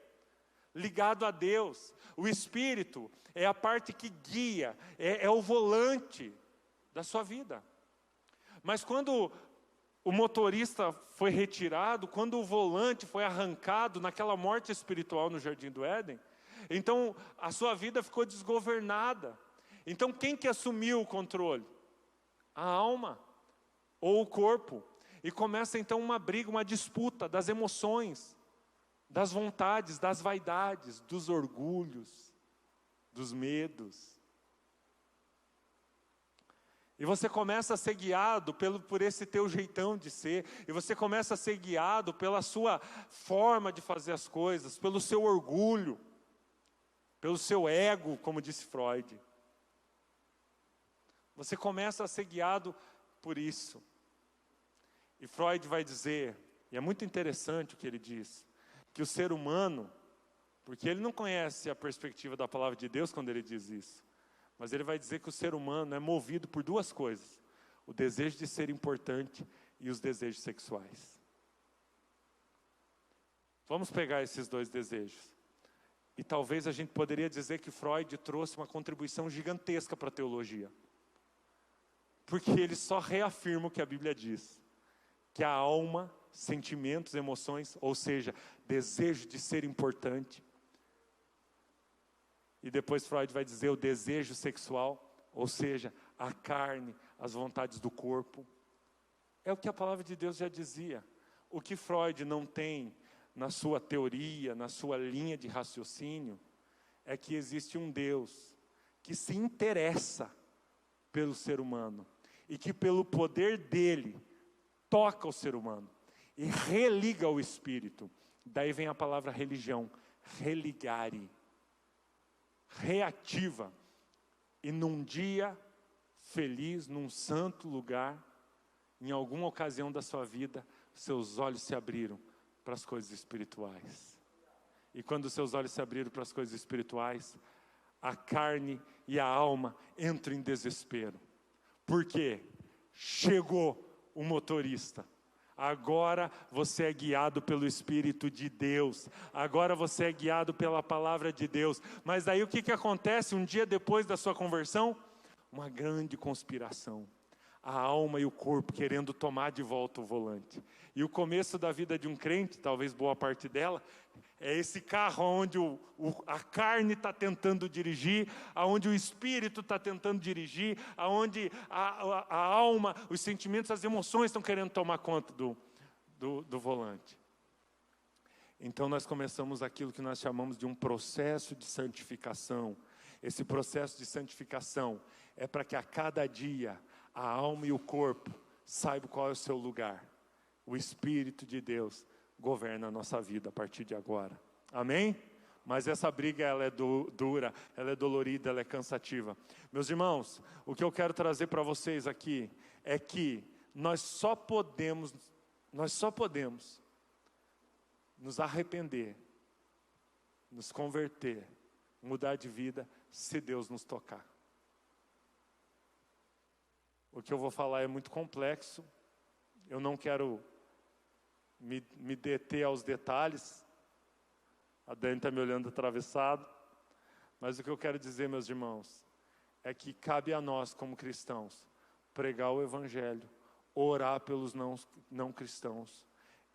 ligado a Deus. O espírito é a parte que guia, é o volante da sua vida. Mas quando o motorista foi retirado, quando o volante foi arrancado naquela morte espiritual no Jardim do Éden, então a sua vida ficou desgovernada. Então quem que assumiu o controle? A alma ou o corpo. E começa então uma briga, uma disputa das emoções, das vontades, das vaidades, dos orgulhos, dos medos. E você começa a ser guiado por esse teu jeitão de ser. E você começa a ser guiado pela sua forma de fazer as coisas, pelo seu orgulho, pelo seu ego, como disse Freud. Você começa a ser guiado por isso. E Freud vai dizer, e é muito interessante o que ele diz, que o ser humano, porque ele não conhece a perspectiva da palavra de Deus quando ele diz isso, mas ele vai dizer que o ser humano é movido por duas coisas: o desejo de ser importante e os desejos sexuais. Vamos pegar esses dois desejos. E talvez a gente poderia dizer que Freud trouxe uma contribuição gigantesca para a teologia. Porque ele só reafirma o que a Bíblia diz. Que a alma, sentimentos, emoções, ou seja, desejo de ser importante. E depois Freud vai dizer o desejo sexual, ou seja, a carne, as vontades do corpo. É o que a palavra de Deus já dizia. O que Freud não tem na sua teoria, na sua linha de raciocínio, é que existe um Deus que se interessa pelo ser humano e que pelo poder dele toca o ser humano e religa o espírito. Daí vem a palavra religião, religare, reativa. E num dia feliz, num santo lugar, em alguma ocasião da sua vida, seus olhos se abriram para as coisas espirituais. E quando seus olhos se abriram para as coisas espirituais, a carne e a alma entram em desespero. Por quê? Chegou o motorista. Agora você é guiado pelo Espírito de Deus. Agora você é guiado pela palavra de Deus. Mas aí o que acontece um dia depois da sua conversão? Uma grande conspiração. A alma e o corpo querendo tomar de volta o volante. E o começo da vida de um crente, talvez boa parte dela, é esse carro onde a carne está tentando dirigir, onde o espírito está tentando dirigir, onde a alma, os sentimentos, as emoções estão querendo tomar conta do volante. Então nós começamos aquilo que nós chamamos de um processo de santificação. Esse processo de santificação é para que a cada dia a alma e o corpo saibam qual é o seu lugar. O Espírito de Deus governa a nossa vida a partir de agora. Amém? Mas essa briga, ela é dura, ela é dolorida, ela é cansativa. Meus irmãos, o que eu quero trazer para vocês aqui é que nós só podemos nos arrepender, nos converter, mudar de vida, se Deus nos tocar. O que eu vou falar é muito complexo, eu não quero me deter aos detalhes. A Dani está me olhando atravessado. Mas o que eu quero dizer, meus irmãos, é que cabe a nós, como cristãos, pregar o Evangelho, orar pelos não cristãos.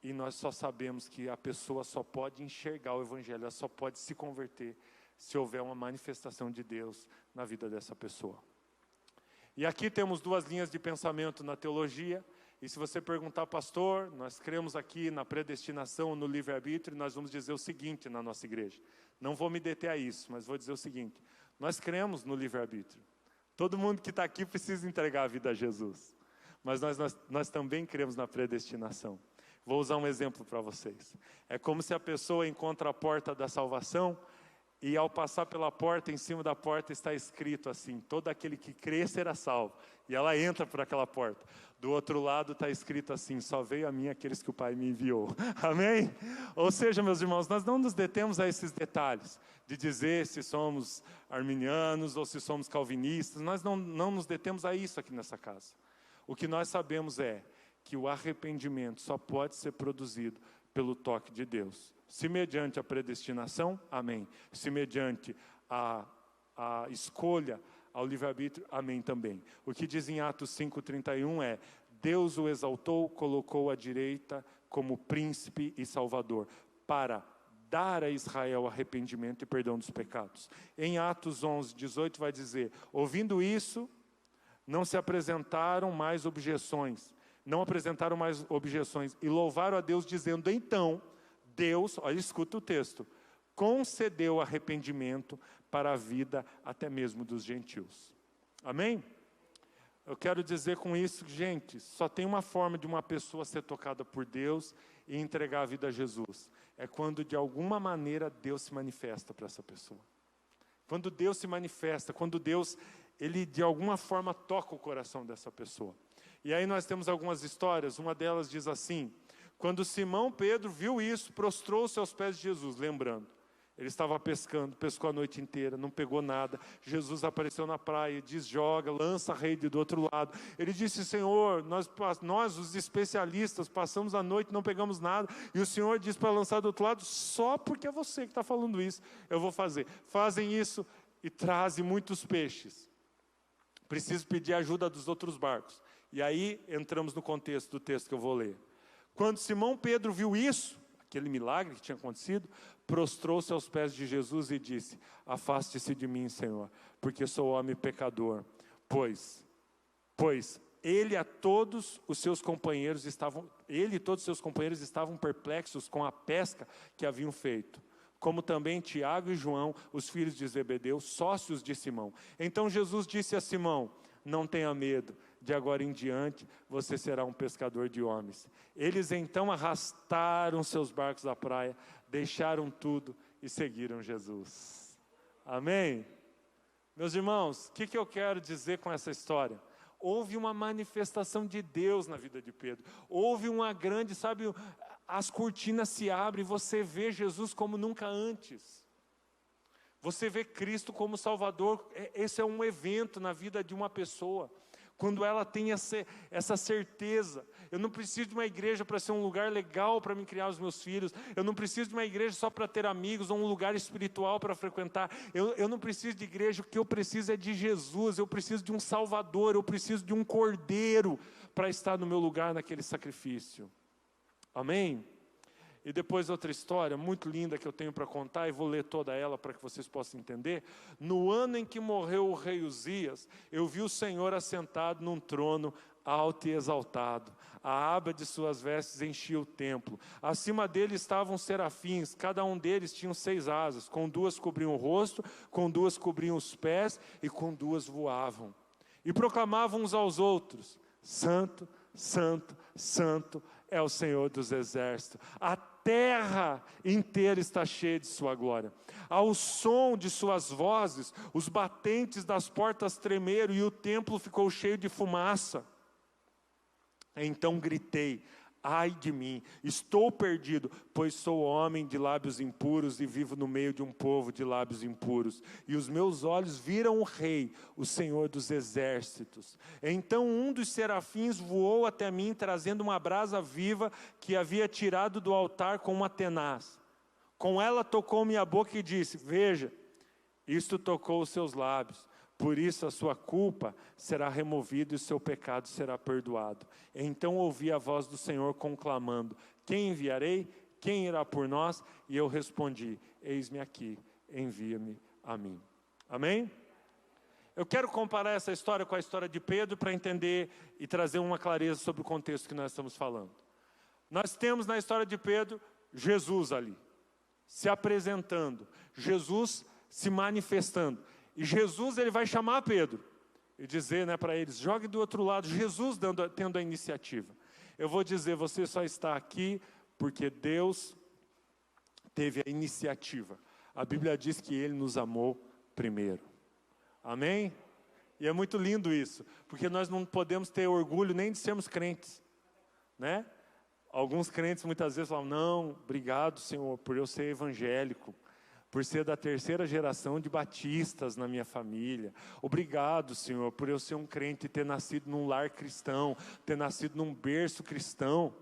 E nós só sabemos que a pessoa só pode enxergar o Evangelho, ela só pode se converter se houver uma manifestação de Deus na vida dessa pessoa. E aqui temos duas linhas de pensamento na teologia. E se você perguntar, pastor, nós cremos aqui na predestinação, no livre-arbítrio, nós vamos dizer o seguinte na nossa igreja. Não vou me deter a isso, mas vou dizer o seguinte: nós cremos no livre-arbítrio. Todo mundo que está aqui precisa entregar a vida a Jesus. Mas nós também cremos na predestinação. Vou usar um exemplo para vocês. É como se a pessoa encontra a porta da salvação e ao passar pela porta, em cima da porta está escrito assim: todo aquele que crê será salvo. E ela entra por aquela porta. Do outro lado está escrito assim: só veio a mim aqueles que o Pai me enviou. Amém? Ou seja, meus irmãos, nós não nos detemos a esses detalhes, de dizer se somos arminianos ou se somos calvinistas. Nós não nos detemos a isso aqui nessa casa. O que nós sabemos é que o arrependimento só pode ser produzido pelo toque de Deus. Se mediante a predestinação, amém. Se mediante a escolha, ao livre-arbítrio, amém também. O que diz em Atos 5,31 é: Deus o exaltou, colocou à direita como príncipe e salvador, para dar a Israel arrependimento e perdão dos pecados. Em Atos 11:18 vai dizer: ouvindo isso, não apresentaram mais objeções, e louvaram a Deus, dizendo: então, Deus, olha, escuta o texto, concedeu arrependimento para a vida até mesmo dos gentios. Amém? Eu quero dizer com isso, gente, só tem uma forma de uma pessoa ser tocada por Deus e entregar a vida a Jesus. É quando de alguma maneira Deus se manifesta para essa pessoa. Quando Deus se manifesta, quando Deus, Ele de alguma forma toca o coração dessa pessoa. E aí nós temos algumas histórias, uma delas diz assim: quando Simão Pedro viu isso, prostrou-se aos pés de Jesus, lembrando, ele estava pescando, pescou a noite inteira, não pegou nada. Jesus apareceu na praia, diz: joga, lança a rede do outro lado. Ele disse: Senhor, nós os especialistas, passamos a noite, não pegamos nada, e o Senhor diz para lançar do outro lado, só porque é você que está falando isso, eu vou fazer. Fazem isso e trazem muitos peixes. Preciso pedir ajuda dos outros barcos. E aí entramos no contexto do texto que eu vou ler. Quando Simão Pedro viu isso, aquele milagre que tinha acontecido, prostrou-se aos pés de Jesus e disse: afaste-se de mim, Senhor, porque sou homem pecador. Pois ele e todos os seus companheiros estavam perplexos com a pesca que haviam feito, como também Tiago e João, os filhos de Zebedeu, sócios de Simão. Então Jesus disse a Simão: não tenha medo, de agora em diante você será um pescador de homens. Eles então arrastaram seus barcos à praia, deixaram tudo e seguiram Jesus. Amém? Meus irmãos, o que eu quero dizer com essa história? Houve uma manifestação de Deus na vida de Pedro. Houve uma grande, as cortinas se abrem, você vê Jesus como nunca antes. Você vê Cristo como Salvador. Esse é um evento na vida de uma pessoa. Quando ela tem essa certeza, eu não preciso de uma igreja para ser um lugar legal para me criar os meus filhos, eu não preciso de uma igreja só para ter amigos, ou um lugar espiritual para frequentar, eu não preciso de igreja, o que eu preciso é de Jesus, eu preciso de um Salvador, eu preciso de um Cordeiro para estar no meu lugar naquele sacrifício. Amém? E depois outra história muito linda que eu tenho para contar, e vou ler toda ela para que vocês possam entender. No ano em que morreu o rei Uzias, eu vi o Senhor assentado num trono alto e exaltado. A aba de suas vestes enchia o templo. Acima dele estavam serafins, cada um deles tinha 6 asas, com 2 cobriam o rosto, com 2 cobriam os pés, e com 2 voavam. E proclamavam uns aos outros: Santo, Santo, Santo é o Senhor dos exércitos. A terra inteira está cheia de sua glória. Ao som de suas vozes, os batentes das portas tremeram e o templo ficou cheio de fumaça. Então gritei: ai de mim, estou perdido, pois sou homem de lábios impuros e vivo no meio de um povo de lábios impuros. E os meus olhos viram o Rei, o Senhor dos exércitos. Então um dos serafins voou até mim, trazendo uma brasa viva que havia tirado do altar com uma tenaz. Com ela tocou minha boca e disse: veja, isto tocou os seus lábios. Por isso a sua culpa será removida e o seu pecado será perdoado. Então ouvi a voz do Senhor conclamando: quem enviarei? Quem irá por nós? E eu respondi: eis-me aqui, envia-me a mim. Amém? Eu quero comparar essa história com a história de Pedro para entender e trazer uma clareza sobre o contexto que nós estamos falando. Nós temos na história de Pedro Jesus ali, se apresentando, Jesus se manifestando. E Jesus, ele vai chamar Pedro e dizer, para eles: jogue do outro lado. Jesus tendo a iniciativa. eu vou dizer, você só está aqui porque Deus teve a iniciativa. A Bíblia diz que Ele nos amou primeiro. Amém? E é muito lindo isso, porque nós não podemos ter orgulho nem de sermos crentes, né? Alguns crentes muitas vezes falam, não, obrigado, Senhor, por eu ser evangélico, por ser da terceira geração de batistas na minha família. Obrigado, Senhor, por eu ser um crente e ter nascido num lar cristão, ter nascido num berço cristão.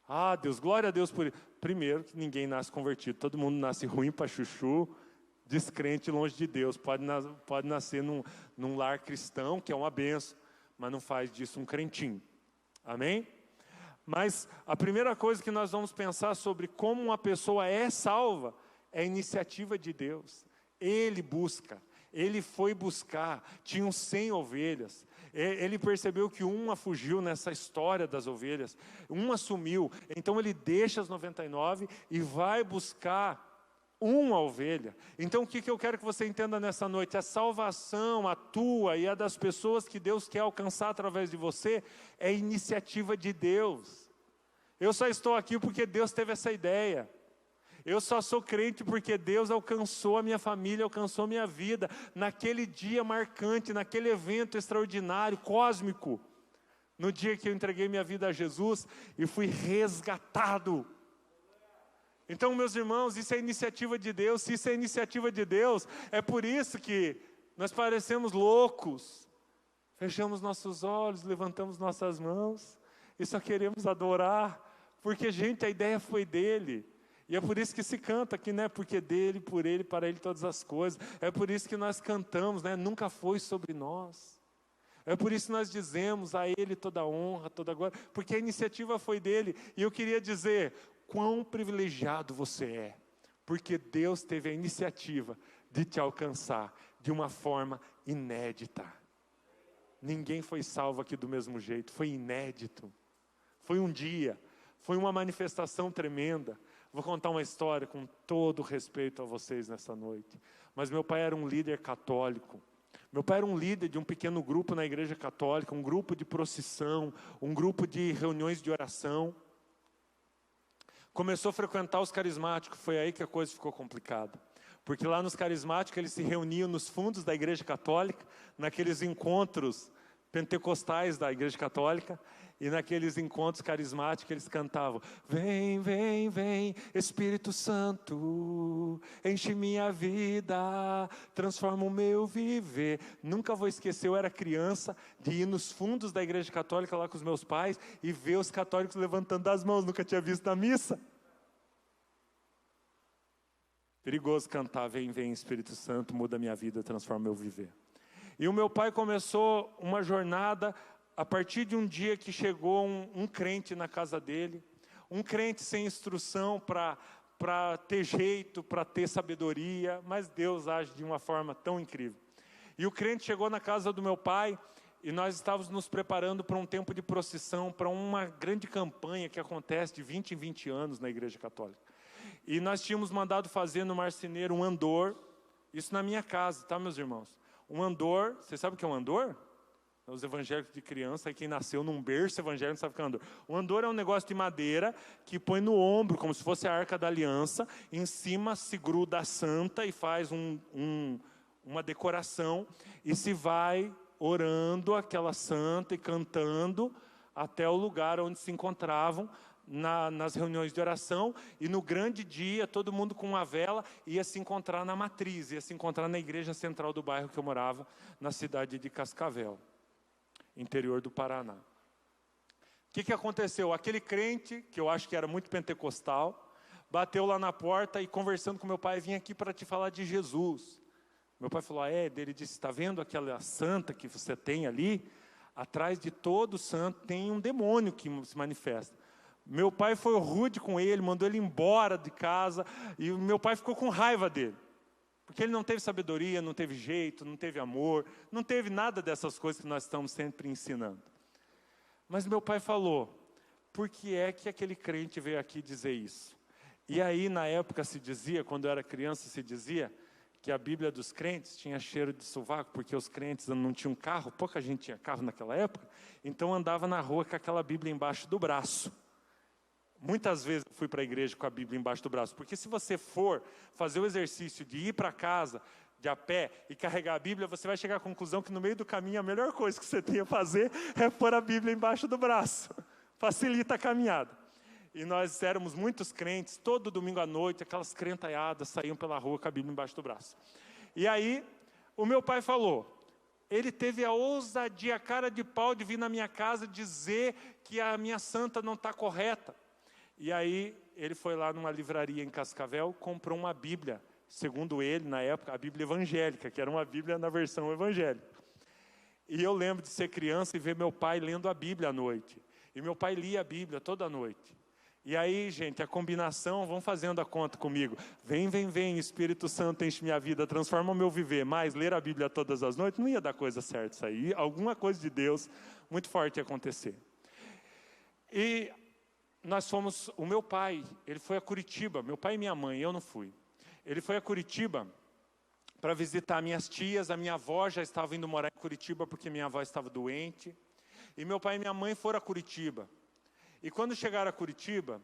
Ah, Deus, glória a Deus por isso. Primeiro, que ninguém nasce convertido, todo mundo nasce ruim para chuchu, descrente, longe de Deus. Pode nascer num lar cristão, que é uma benção, mas não faz disso um crentinho. Amém? Mas a primeira coisa que nós vamos pensar sobre como uma pessoa é salva é a iniciativa de Deus. Ele busca, ele foi buscar, tinham 100 ovelhas. Ele percebeu que uma fugiu nessa história das ovelhas, uma sumiu. Então ele deixa as 99 e vai buscar uma ovelha. Então o que eu quero que você entenda nessa noite? A salvação, a tua e a das pessoas que Deus quer alcançar através de você, é iniciativa de Deus. Eu só estou aqui porque Deus teve essa ideia. Eu só sou crente porque Deus alcançou a minha família, alcançou a minha vida, naquele dia marcante, naquele evento extraordinário, cósmico, no dia que eu entreguei minha vida a Jesus e fui resgatado. Então, meus irmãos, isso é iniciativa de Deus. Se isso é iniciativa de Deus, é por isso que nós parecemos loucos. Fechamos nossos olhos, levantamos nossas mãos e só queremos adorar, porque, gente, a ideia foi dele. E é por isso que se canta aqui, né? Porque dele, por ele, para ele todas as coisas. É por isso que nós cantamos, né? Nunca foi sobre nós. É por isso que nós dizemos a ele toda a honra, toda a glória, porque a iniciativa foi dele. E eu queria dizer, quão privilegiado você é, porque Deus teve a iniciativa de te alcançar de uma forma inédita. Ninguém foi salvo aqui do mesmo jeito, foi inédito. Foi um dia, foi uma manifestação tremenda. Vou contar uma história com todo respeito a vocês nessa noite. Mas meu pai era um líder católico. Meu pai era um líder de um pequeno grupo na igreja católica, um grupo de procissão, um grupo de reuniões de oração. Começou a frequentar os carismáticos, foi aí que a coisa ficou complicada. Porque lá nos carismáticos eles se reuniam nos fundos da igreja católica, naqueles encontros pentecostais da igreja católica, e naqueles encontros carismáticos eles cantavam, vem, vem, vem, Espírito Santo, enche minha vida, transforma o meu viver. Nunca vou esquecer, eu era criança, de ir nos fundos da igreja católica lá com os meus pais, e ver os católicos levantando as mãos, nunca tinha visto na missa. Perigoso cantar, vem, vem, Espírito Santo, muda minha vida, transforma o meu viver. E o meu pai começou uma jornada a partir de um dia que chegou um crente na casa dele, um crente sem instrução para ter jeito, para ter sabedoria, mas Deus age de uma forma tão incrível. E o crente chegou na casa do meu pai, e nós estávamos nos preparando para um tempo de procissão, para uma grande campanha que acontece de 20 em 20 anos na igreja católica. E nós tínhamos mandado fazer no marceneiro um andor, isso na minha casa, tá, meus irmãos? Um andor, você sabe o que é um andor? Os evangélicos de criança, quem nasceu num berço evangélico não sabe o que é um andor. O andor é um negócio de madeira que põe no ombro, como se fosse a Arca da Aliança, em cima se gruda a santa e faz uma decoração, e se vai orando aquela santa e cantando até o lugar onde se encontravam nas reuniões de oração, e no grande dia, todo mundo com uma vela ia se encontrar na matriz, ia se encontrar na igreja central do bairro que eu morava, na cidade de Cascavel, interior do Paraná. O que aconteceu? Aquele crente, que eu acho que era muito pentecostal, bateu lá na porta e conversando com meu pai, vim aqui para te falar de Jesus. Meu pai falou, ele disse, está vendo aquela santa que você tem ali? Atrás de todo santo tem um demônio que se manifesta. Meu pai foi rude com ele, mandou ele embora de casa, e meu pai ficou com raiva dele. Porque ele não teve sabedoria, não teve jeito, não teve amor, não teve nada dessas coisas que nós estamos sempre ensinando. Mas meu pai falou, por que é que aquele crente veio aqui dizer isso? E aí na época se dizia, quando eu era criança se dizia, que a Bíblia dos crentes tinha cheiro de sovaco, porque os crentes não tinham carro, pouca gente tinha carro naquela época, então andava na rua com aquela Bíblia embaixo do braço. Muitas vezes eu fui para a igreja com a Bíblia embaixo do braço, porque se você for fazer o exercício de ir para casa de a pé e carregar a Bíblia, você vai chegar à conclusão que no meio do caminho a melhor coisa que você tem a fazer é pôr a Bíblia embaixo do braço. Facilita a caminhada. E nós éramos muitos crentes, todo domingo à noite, aquelas crentaiadas saíam pela rua com a Bíblia embaixo do braço. E aí, o meu pai falou, ele teve a ousadia, a cara de pau de vir na minha casa dizer que a minha santa não está correta. E aí, ele foi lá numa livraria em Cascavel, comprou uma Bíblia, segundo ele, na época, a Bíblia evangélica, que era uma Bíblia na versão evangélica. E eu lembro de ser criança e ver meu pai lendo a Bíblia à noite. E meu pai lia a Bíblia toda noite. E aí, gente, a combinação, vão fazendo a conta comigo. Vem, Espírito Santo enche minha vida, transforma o meu viver. Mas ler a Bíblia todas as noites, não ia dar coisa certa isso aí. Alguma coisa de Deus muito forte ia acontecer. E nós fomos, o meu pai, ele foi a Curitiba, meu pai e minha mãe, eu não fui. Ele foi a Curitiba para visitar minhas tias, a minha avó já estava indo morar em Curitiba porque minha avó estava doente. E meu pai e minha mãe foram a Curitiba. E quando chegaram a Curitiba,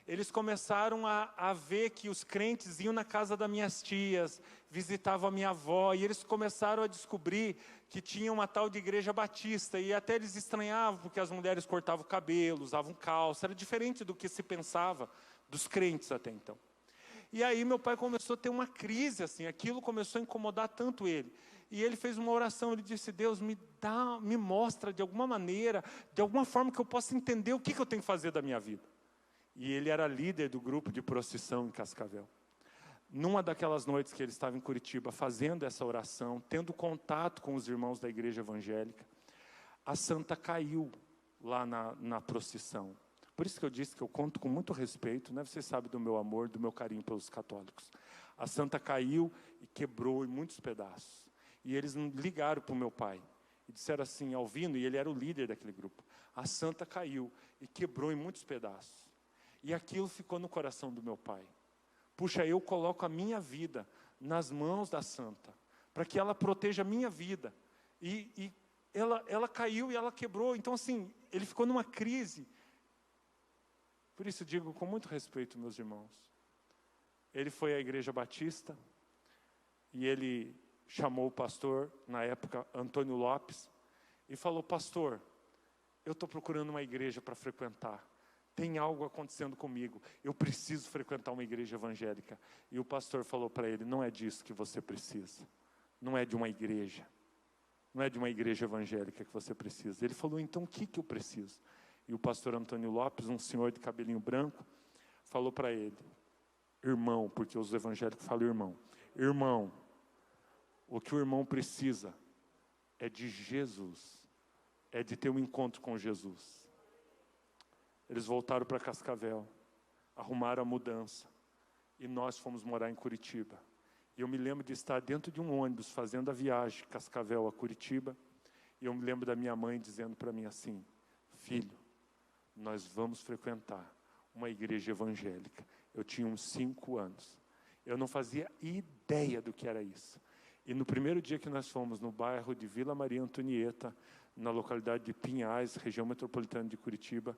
eles começaram a ver que os crentes iam na casa das minhas tias, visitavam a minha avó, e eles começaram a descobrir que tinha uma tal de igreja batista, e até eles estranhavam, porque as mulheres cortavam o cabelo, usavam calça, era diferente do que se pensava dos crentes até então. E aí meu pai começou a ter uma crise, assim, aquilo começou a incomodar tanto ele. E ele fez uma oração, ele disse, Deus, me mostra de alguma maneira, de alguma forma que eu possa entender o que eu tenho que fazer da minha vida. E ele era líder do grupo de procissão em Cascavel. Numa daquelas noites que ele estava em Curitiba, fazendo essa oração, tendo contato com os irmãos da igreja evangélica, a santa caiu lá na procissão. Por isso que eu disse que eu conto com muito respeito, né? Você sabe do meu amor, do meu carinho pelos católicos. A santa caiu e quebrou em muitos pedaços. E eles ligaram para o meu pai e disseram assim, Alvino, e ele era o líder daquele grupo, a santa caiu e quebrou em muitos pedaços. E aquilo ficou no coração do meu pai. Puxa, eu coloco a minha vida nas mãos da santa, para que ela proteja a minha vida. E ela caiu e ela quebrou. Então assim, ele ficou numa crise. Por isso digo com muito respeito, meus irmãos. Ele foi à igreja batista e ele chamou o pastor, na época, Antônio Lopes, e falou, pastor, eu estou procurando uma igreja para frequentar. Tem algo acontecendo comigo. Eu preciso frequentar uma igreja evangélica. E o pastor falou para ele, não é disso que você precisa. Não é de uma igreja. Não é de uma igreja evangélica que você precisa. Ele falou, então o que eu preciso? E o pastor Antônio Lopes, um senhor de cabelinho branco, falou para ele, irmão, porque os evangélicos falam irmão, o que o irmão precisa é de Jesus, é de ter um encontro com Jesus. Eles voltaram para Cascavel, arrumaram a mudança, e nós fomos morar em Curitiba. E eu me lembro de estar dentro de um ônibus, fazendo a viagem, Cascavel a Curitiba, e eu me lembro da minha mãe dizendo para mim assim, filho, nós vamos frequentar uma igreja evangélica. Eu tinha uns 5 anos. Eu não fazia ideia do que era isso. E no primeiro dia que nós fomos no bairro de Vila Maria Antonieta, na localidade de Pinhais, região metropolitana de Curitiba,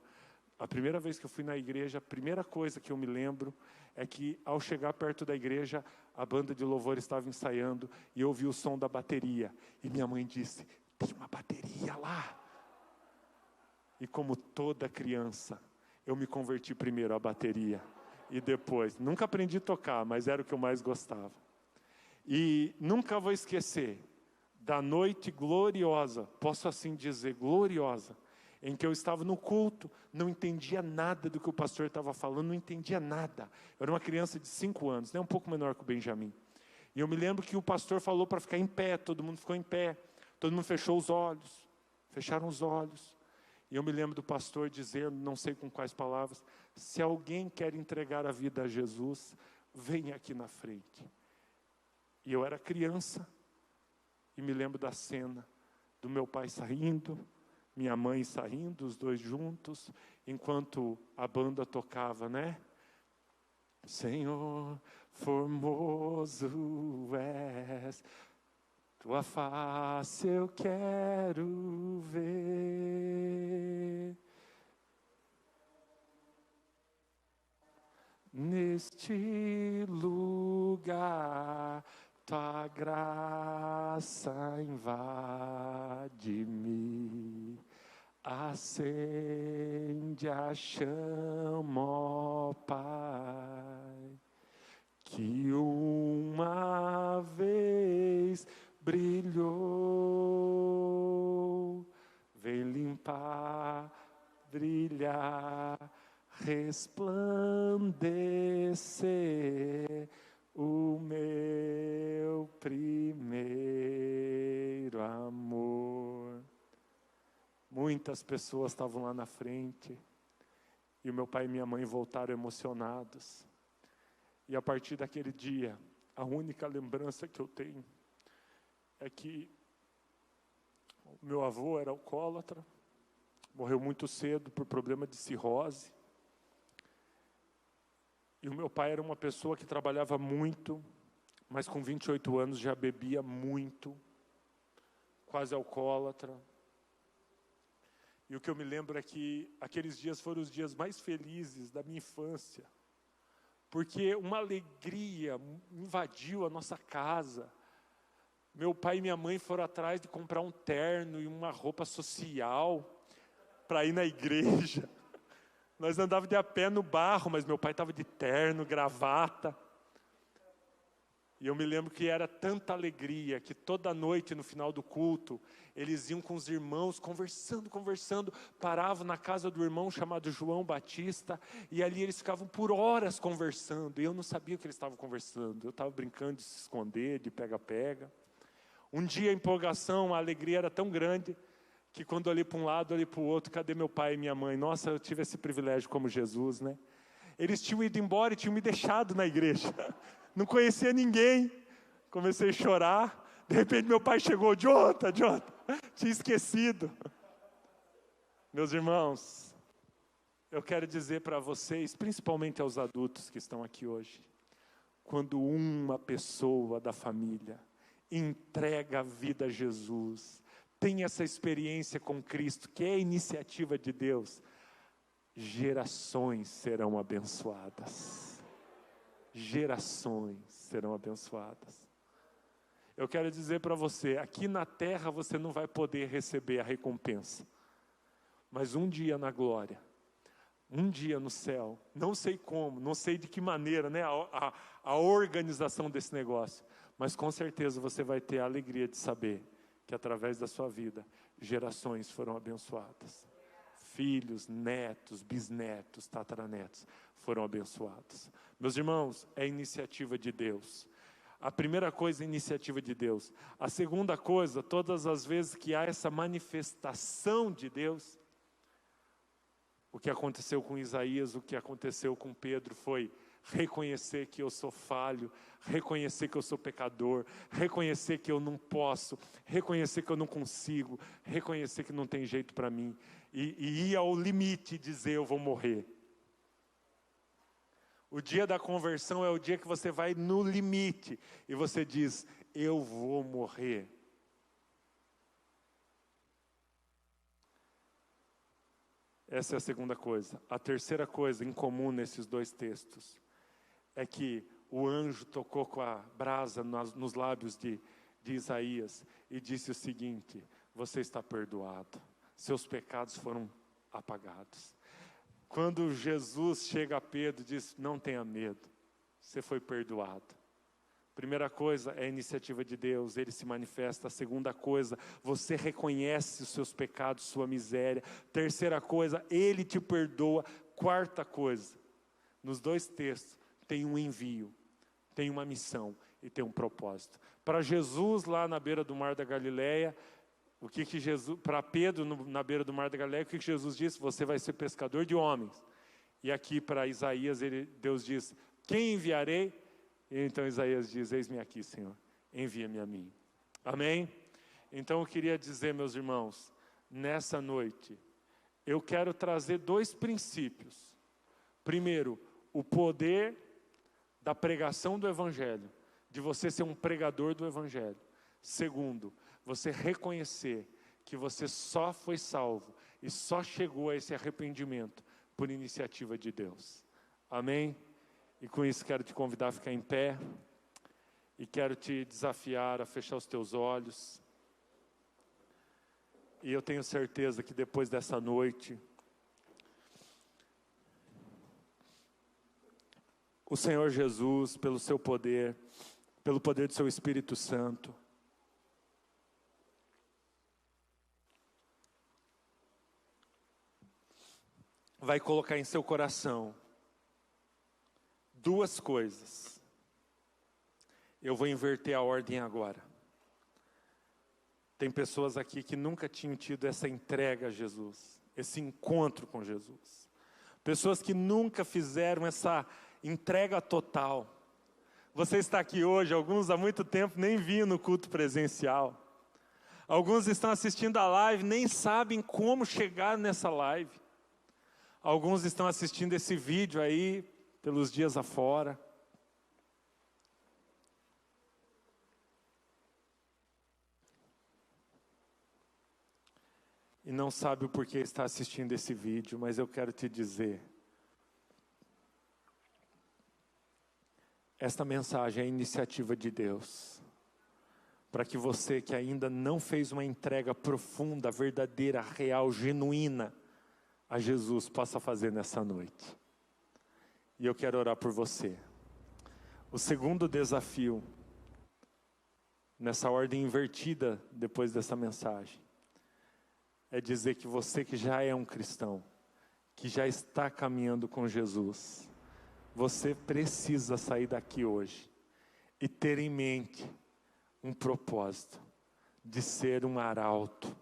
a primeira vez que eu fui na igreja, a primeira coisa que eu me lembro é que ao chegar perto da igreja, a banda de louvor estava ensaiando e eu ouvi o som da bateria. E minha mãe disse, tem uma bateria lá. E como toda criança, eu me converti primeiro à bateria e depois, nunca aprendi a tocar, mas era o que eu mais gostava. E nunca vou esquecer da noite gloriosa, posso assim dizer, gloriosa, em que eu estava no culto, não entendia nada do que o pastor estava falando, não entendia nada. Eu era uma criança de 5 anos, né, um pouco menor que o Benjamin. E eu me lembro que o pastor falou para ficar em pé, todo mundo ficou em pé, todo mundo fechou os olhos, fecharam os olhos. E eu me lembro do pastor dizendo, não sei com quais palavras, se alguém quer entregar a vida a Jesus, venha aqui na frente. E eu era criança, e me lembro da cena do meu pai saindo, minha mãe saindo, os dois juntos, enquanto a banda tocava, né? Senhor, formoso és, tua face eu quero ver. Neste lugar, tua graça invade-me, acende a chama, ó Pai, que uma vez brilhou, vem limpar, brilhar, resplandecer o meu primeiro amor. Muitas pessoas estavam lá na frente e o meu pai e minha mãe voltaram emocionados. E a partir daquele dia, a única lembrança que eu tenho é que o meu avô era alcoólatra, morreu muito cedo por problema de cirrose. E o meu pai era uma pessoa que trabalhava muito, mas com 28 anos já bebia muito, quase alcoólatra. E o que eu me lembro é que aqueles dias foram os dias mais felizes da minha infância, porque uma alegria invadiu a nossa casa. Meu pai e minha mãe foram atrás de comprar um terno e uma roupa social para ir na igreja. Nós andávamos de a pé no barro, mas meu pai estava de terno, gravata. E eu me lembro que era tanta alegria, que toda noite no final do culto, eles iam com os irmãos, conversando, paravam na casa do irmão chamado João Batista, e ali eles ficavam por horas conversando, e eu não sabia o que eles estavam conversando, eu estava brincando de se esconder, de pega-pega. Um dia a empolgação, a alegria era tão grande, que quando eu olhei para um lado, olhei para o outro, cadê meu pai e minha mãe? Nossa, eu tive esse privilégio como Jesus, né? Eles tinham ido embora e tinham me deixado na igreja. Não conhecia ninguém. Comecei a chorar. De repente meu pai chegou, Jonathan, tinha esquecido. Meus irmãos, eu quero dizer para vocês, principalmente aos adultos que estão aqui hoje, quando uma pessoa da família entrega a vida a Jesus, tem essa experiência com Cristo, que é a iniciativa de Deus, gerações serão abençoadas. Gerações serão abençoadas. Eu quero dizer para você, aqui na terra você não vai poder receber a recompensa, mas um dia na glória, um dia no céu, não sei como, não sei de que maneira, né, a organização desse negócio, mas com certeza você vai ter a alegria de saber que através da sua vida, gerações foram abençoadas. Filhos, netos, bisnetos, tataranetos foram abençoados. Meus irmãos, é iniciativa de Deus. A primeira coisa é iniciativa de Deus. A segunda coisa, todas as vezes que há essa manifestação de Deus, o que aconteceu com Isaías, o que aconteceu com Pedro foi reconhecer que eu sou falho, reconhecer que eu sou pecador, reconhecer que eu não posso, reconhecer que eu não consigo, reconhecer que não tem jeito para mim, e ir ao limite e dizer eu vou morrer. O dia da conversão é o dia que você vai no limite e você diz, eu vou morrer. Essa é a segunda coisa. A terceira coisa em comum nesses dois textos é que o anjo tocou com a brasa nos lábios de Isaías e disse o seguinte, você está perdoado, seus pecados foram apagados. Quando Jesus chega a Pedro e diz, não tenha medo, você foi perdoado. Primeira coisa é a iniciativa de Deus, Ele se manifesta. A segunda coisa, você reconhece os seus pecados, sua miséria. Terceira coisa, Ele te perdoa. Quarta coisa, nos dois textos, tem um envio, tem uma missão e tem um propósito. Para Jesus lá na beira do mar da Galileia, para Pedro na beira do mar da Galileia, o que Jesus disse? Você vai ser pescador de homens. E aqui para Isaías, Deus diz, quem enviarei? E então Isaías diz, eis-me aqui, Senhor, envia-me a mim. Amém? Então eu queria dizer, meus irmãos, nessa noite, eu quero trazer dois princípios. Primeiro, o poder da pregação do Evangelho, de você ser um pregador do Evangelho. Segundo, você reconhecer que você só foi salvo e só chegou a esse arrependimento por iniciativa de Deus. Amém? E com isso quero te convidar a ficar em pé e quero te desafiar a fechar os teus olhos. E eu tenho certeza que depois dessa noite, o Senhor Jesus, pelo seu poder, pelo poder do seu Espírito Santo, vai colocar em seu coração duas coisas. Eu vou inverter a ordem agora. Tem pessoas aqui que nunca tinham tido essa entrega a Jesus, esse encontro com Jesus. Pessoas que nunca fizeram essa entrega total. Você está aqui hoje, alguns há muito tempo nem vinham no culto presencial. Alguns estão assistindo a live, nem sabem como chegar nessa live. Alguns estão assistindo esse vídeo aí, pelos dias afora. E não sabe o porquê está assistindo esse vídeo, mas eu quero te dizer. Esta mensagem é a iniciativa de Deus. Para que você que ainda não fez uma entrega profunda, verdadeira, real, genuína a Jesus, possa fazer nessa noite. E eu quero orar por você. O segundo desafio, nessa ordem invertida depois dessa mensagem, é dizer que você que já é um cristão, que já está caminhando com Jesus, você precisa sair daqui hoje e ter em mente um propósito de ser um arauto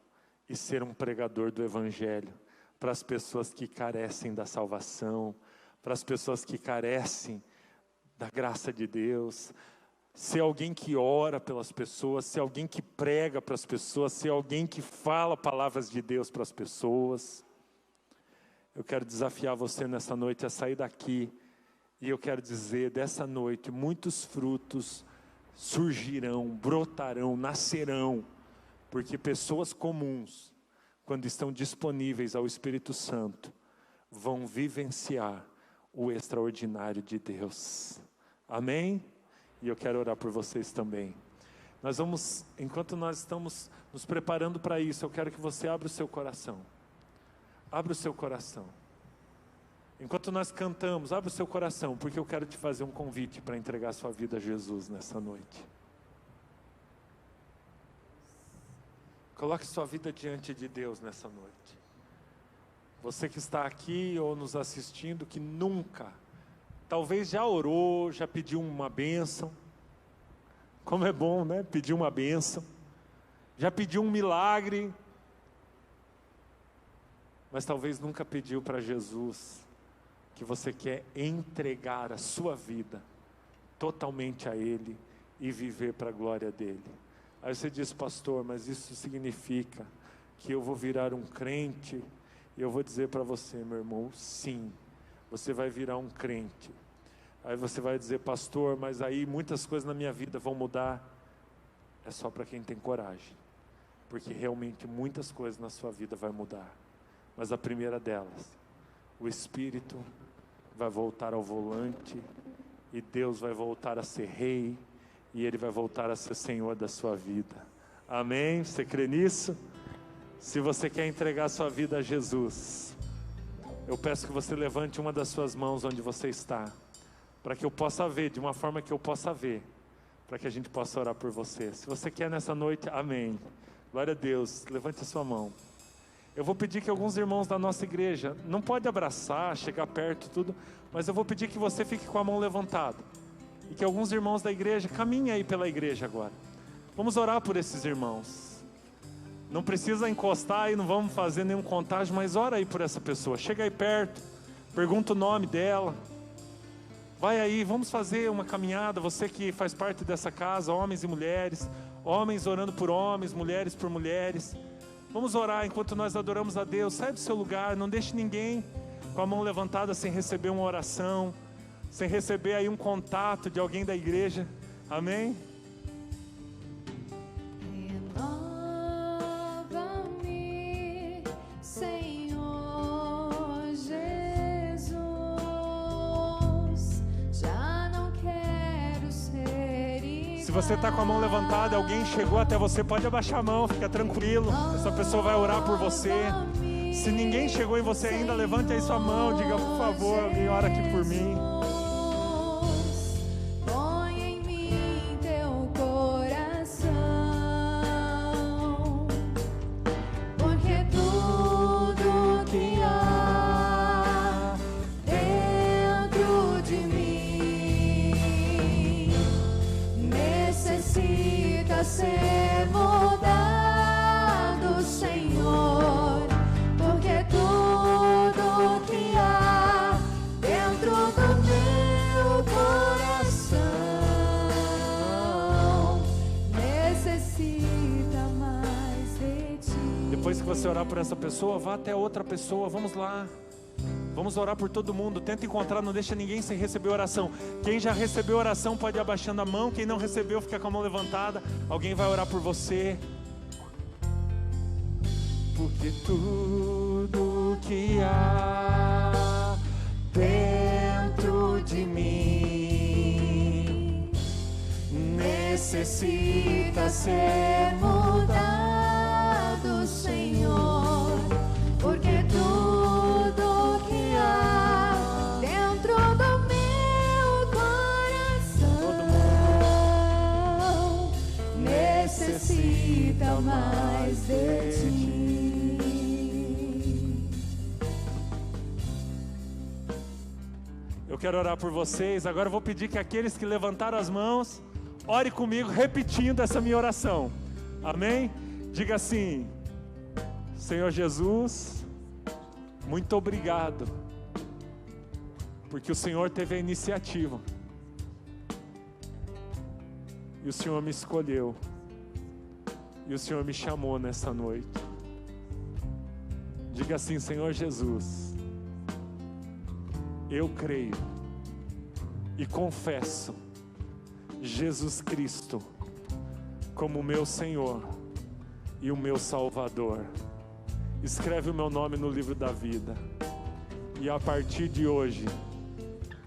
e ser um pregador do Evangelho para as pessoas que carecem da salvação, para as pessoas que carecem da graça de Deus, ser alguém que ora pelas pessoas, ser alguém que prega para as pessoas, ser alguém que fala palavras de Deus para as pessoas. Eu quero desafiar você nessa noite a sair daqui, e eu quero dizer, dessa noite, muitos frutos surgirão, brotarão, nascerão, porque pessoas comuns, quando estão disponíveis ao Espírito Santo, vão vivenciar o extraordinário de Deus. Amém? E eu quero orar por vocês também. Nós vamos, enquanto nós estamos nos preparando para isso, eu quero que você abra o seu coração. Abra o seu coração. Enquanto nós cantamos, abra o seu coração, porque eu quero te fazer um convite para entregar a sua vida a Jesus nessa noite. Coloque sua vida diante de Deus nessa noite. Você que está aqui ou nos assistindo, que nunca, talvez já orou, já pediu uma bênção. Como é bom, né? Pedir uma bênção. Já pediu um milagre. Mas talvez nunca pediu para Jesus que você quer entregar a sua vida totalmente a Ele e viver para a glória dEle. Aí você diz, pastor, mas isso significa que eu vou virar um crente? E eu vou dizer para você, meu irmão, sim, você vai virar um crente. Aí você vai dizer, pastor, mas aí muitas coisas na minha vida vão mudar. É só para quem tem coragem, porque realmente muitas coisas na sua vida vai mudar. Mas a primeira delas, o Espírito vai voltar ao volante, e Deus vai voltar a ser rei, e Ele vai voltar a ser Senhor da sua vida. Amém? Você crê nisso? Se você quer entregar a sua vida a Jesus, eu peço que você levante uma das suas mãos onde você está, para que eu possa ver, de uma forma que eu possa ver, para que a gente possa orar por você. Se você quer nessa noite, amém. Glória a Deus, levante a sua mão. Eu vou pedir que alguns irmãos da nossa igreja, não pode abraçar, chegar perto, tudo, mas eu vou pedir que você fique com a mão levantada. E que alguns irmãos da igreja caminhem aí pela igreja agora. Vamos orar por esses irmãos. Não precisa encostar e não vamos fazer nenhum contágio, mas ora aí por essa pessoa. Chega aí perto, pergunta o nome dela. Vai aí, vamos fazer uma caminhada. Você que faz parte dessa casa, homens e mulheres. Homens orando por homens, mulheres por mulheres. Vamos orar enquanto nós adoramos a Deus. Sai do seu lugar, não deixe ninguém com a mão levantada sem receber uma oração, sem receber aí um contato de alguém da igreja. Amém? Renova-me, Senhor Jesus. Já não quero ser igual. Se você está com a mão levantada, alguém chegou até você, pode abaixar a mão, fica tranquilo. Essa pessoa vai orar por você. Se ninguém chegou em você ainda, levante aí sua mão, diga, por favor, alguém ora aqui por mim. Põe em mim teu coração, porque tudo que há dentro de mim necessita ser mudado, Senhor. Porque tudo que há dentro do meu coração necessita mais de ti. Depois que você orar por essa pessoa, vá até outra pessoa, vamos lá. Vamos orar por todo mundo, tenta encontrar, não deixa ninguém sem receber oração. Quem já recebeu oração pode ir abaixando a mão, quem não recebeu fica com a mão levantada. Alguém vai orar por você. Porque tudo que há dentro de mim necessita ser mudado, Senhor, porque tudo que há dentro do meu coração necessita mais de ti. Eu quero orar por vocês. Agora eu vou pedir que aqueles que levantaram as mãos, ore comigo repetindo essa minha oração. Amém? Diga assim: Senhor Jesus, muito obrigado, porque o Senhor teve a iniciativa e o Senhor me escolheu e o Senhor me chamou nessa noite. Diga assim: Senhor Jesus, eu creio e confesso Jesus Cristo como o meu Senhor e o meu Salvador. Escreve o meu nome no livro da vida. E a partir de hoje,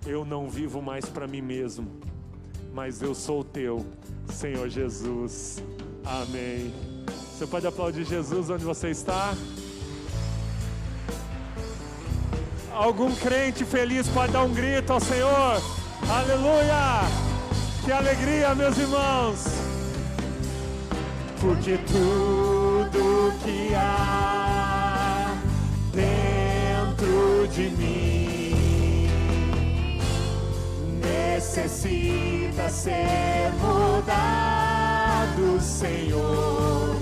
eu não vivo mais para mim mesmo, mas eu sou teu, Senhor Jesus. Amém. Você pode aplaudir Jesus onde você está? Algum crente feliz pode dar um grito ao Senhor? Aleluia! Que alegria, meus irmãos! Porque tudo que há dentro de mim necessita ser mudado, Senhor.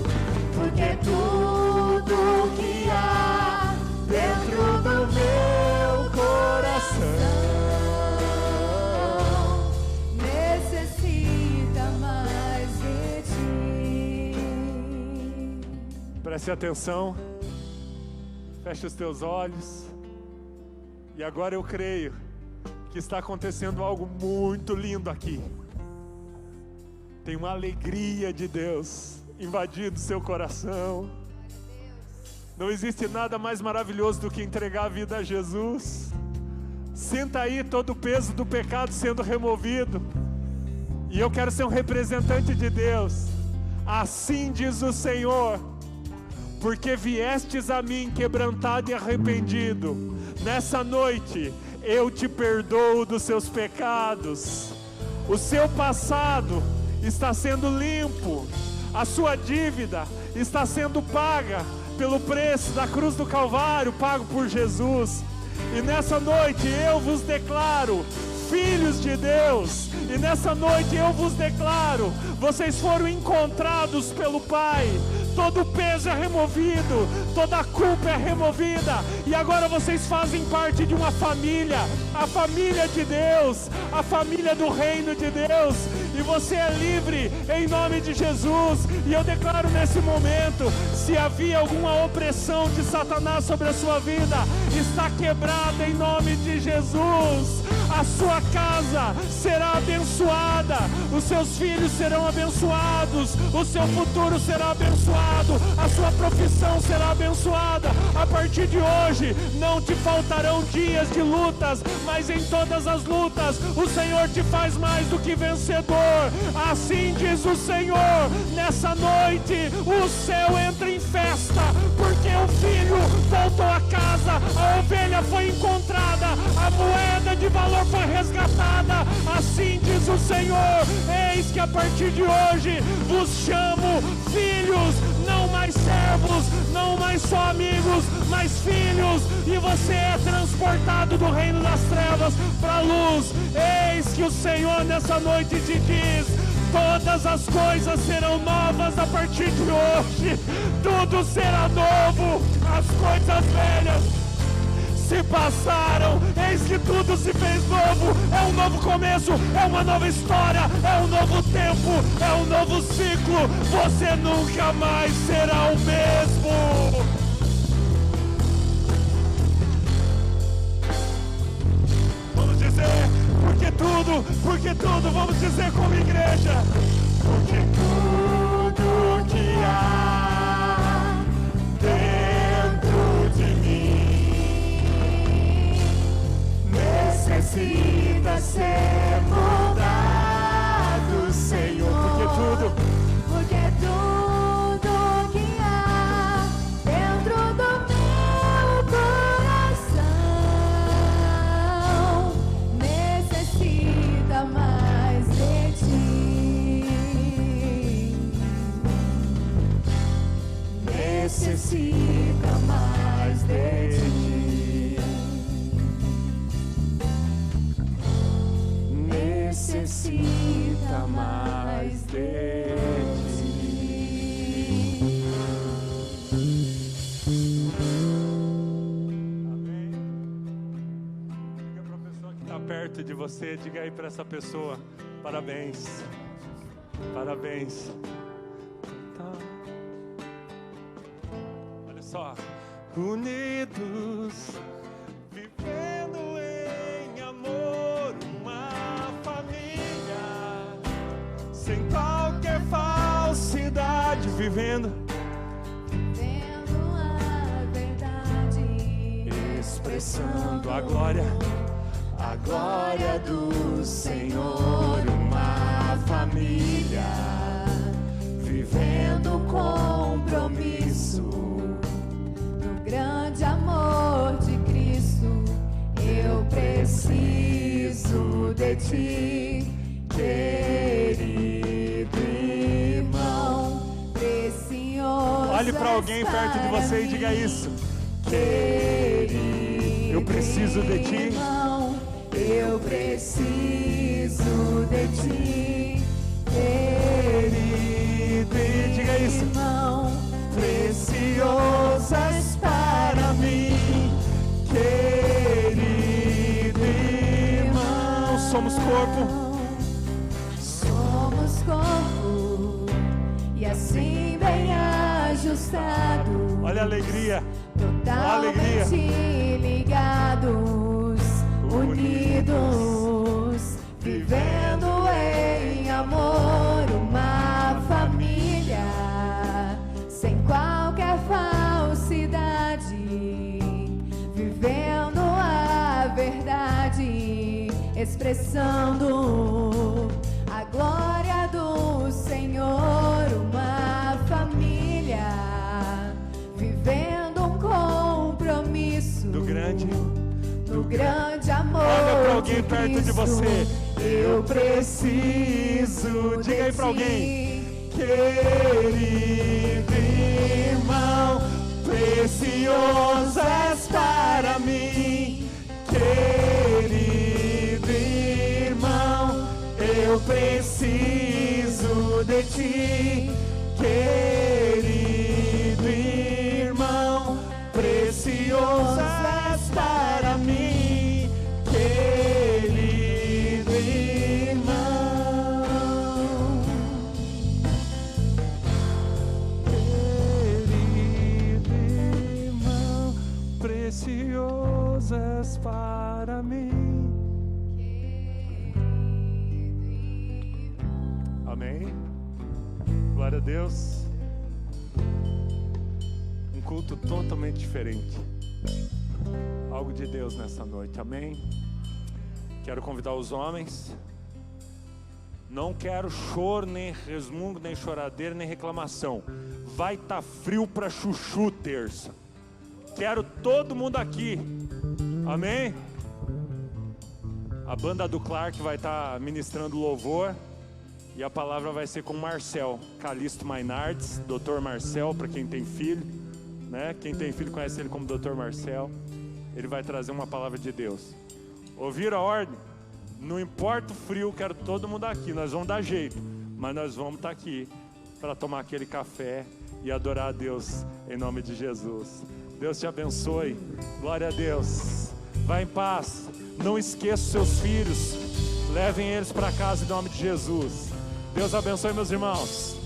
Porque tudo que há dentro do meu coração necessita mais de ti. Preste atenção, feche os teus olhos. E agora eu creio que está acontecendo algo muito lindo aqui. Tem uma alegria de Deus invadindo seu coração. Não existe nada mais maravilhoso do que entregar a vida a Jesus. Sinta aí todo o peso do pecado sendo removido. E eu quero ser um representante de Deus. Assim diz o Senhor: porque viestes a mim quebrantado e arrependido, nessa noite eu te perdoo dos seus pecados. O seu passado está sendo limpo, a sua dívida está sendo paga pelo preço da cruz do Calvário, pago por Jesus. E nessa noite eu vos declaro filhos de Deus. E nessa noite eu vos declaro: vocês foram encontrados pelo Pai. Todo o peso é removido, toda a culpa é removida, e agora vocês fazem parte de uma família, a família de Deus, a família do reino de Deus, e você é livre em nome de Jesus. E eu declaro nesse momento: se havia alguma opressão de Satanás sobre a sua vida, está quebrada em nome de Jesus. a sua casa será abençoada, os seus filhos serão abençoados, o seu futuro será abençoado, a sua profissão será abençoada. A partir de hoje não te faltarão dias de lutas, mas em todas as lutas o Senhor te faz mais do que vencedor. Assim diz o Senhor: nessa noite o céu entra em festa, porque o filho voltou a casa, a ovelha foi encontrada, a moeda de valor foi resgatada. Assim diz o Senhor: eis que a partir de hoje vos chamo filhos, não mais servos, não mais só amigos, mas filhos, e você é transportado do reino das trevas para a luz. Eis que o Senhor nessa noite te diz: todas as coisas serão novas a partir de hoje, tudo será novo, as coisas velhas se passaram, eis que tudo se fez novo. É um novo começo, é uma nova história, é um novo tempo, é um novo ciclo. Você nunca mais será o mesmo. Vamos dizer, porque tudo, vamos dizer como igreja, porque tudo que há dentro de mim necessita ser mudado, Senhor. Porque tudo que há dentro do meu coração necessita mais de ti. Necessita mais de ti. Necessita mais de ti. Amém. Diga para a pessoa que está perto de você, diga aí para essa pessoa: parabéns, parabéns. Tá. Olha só, unidos, vivendo em amor, uma família, sem qualquer falsidade, vivendo Vendo a verdade, expressando a glória do Senhor, uma família, vivendo compromisso no grande amor de Cristo. Eu preciso de ti, querido irmão, precioso. Olhe para alguém perto de você e diga isso: querido, eu preciso de ti. Irmão, eu preciso de ti, Querido, e diga isso: irmão, preciosas para mim, querido irmão. Somos corpo, somos corpo, e assim bem ajustado. olha a alegria, Totalmente ligados, unidos, vivendo em amor, uma família, sem qualquer falsidade, vivendo a verdade, expressando a glória do Senhor, uma família, vivendo um compromisso do grande amor. Olha para alguém perto de você: eu preciso. diga aí para alguém: querido irmão, preciosas para mim, querido irmão, eu preciso de ti, querido irmão, preciosas para mim, querido irmão, querido irmão, preciosas para mim. Amém? Glória a Deus. Um culto totalmente diferente. Algo de Deus nessa noite, amém? Quero convidar os homens. Não quero choro, nem resmungo, nem choradeira, nem reclamação. Vai estar frio para chuchu terça. Quero todo mundo aqui, amém? A banda do Clark vai estar ministrando louvor. E a palavra vai ser com Marcel, Calixto Mainardes, Dr. Marcel, para quem tem filho, né? Quem tem filho conhece ele como Dr. Marcel. Ele vai trazer uma palavra de Deus. Ouviram a ordem? Não importa o frio, quero todo mundo aqui. Nós vamos dar jeito, mas nós vamos estar aqui para tomar aquele café e adorar a Deus em nome de Jesus. Deus te abençoe. Glória a Deus. Vá em paz. Não esqueça os seus filhos. Levem eles para casa em nome de Jesus. Deus abençoe, meus irmãos.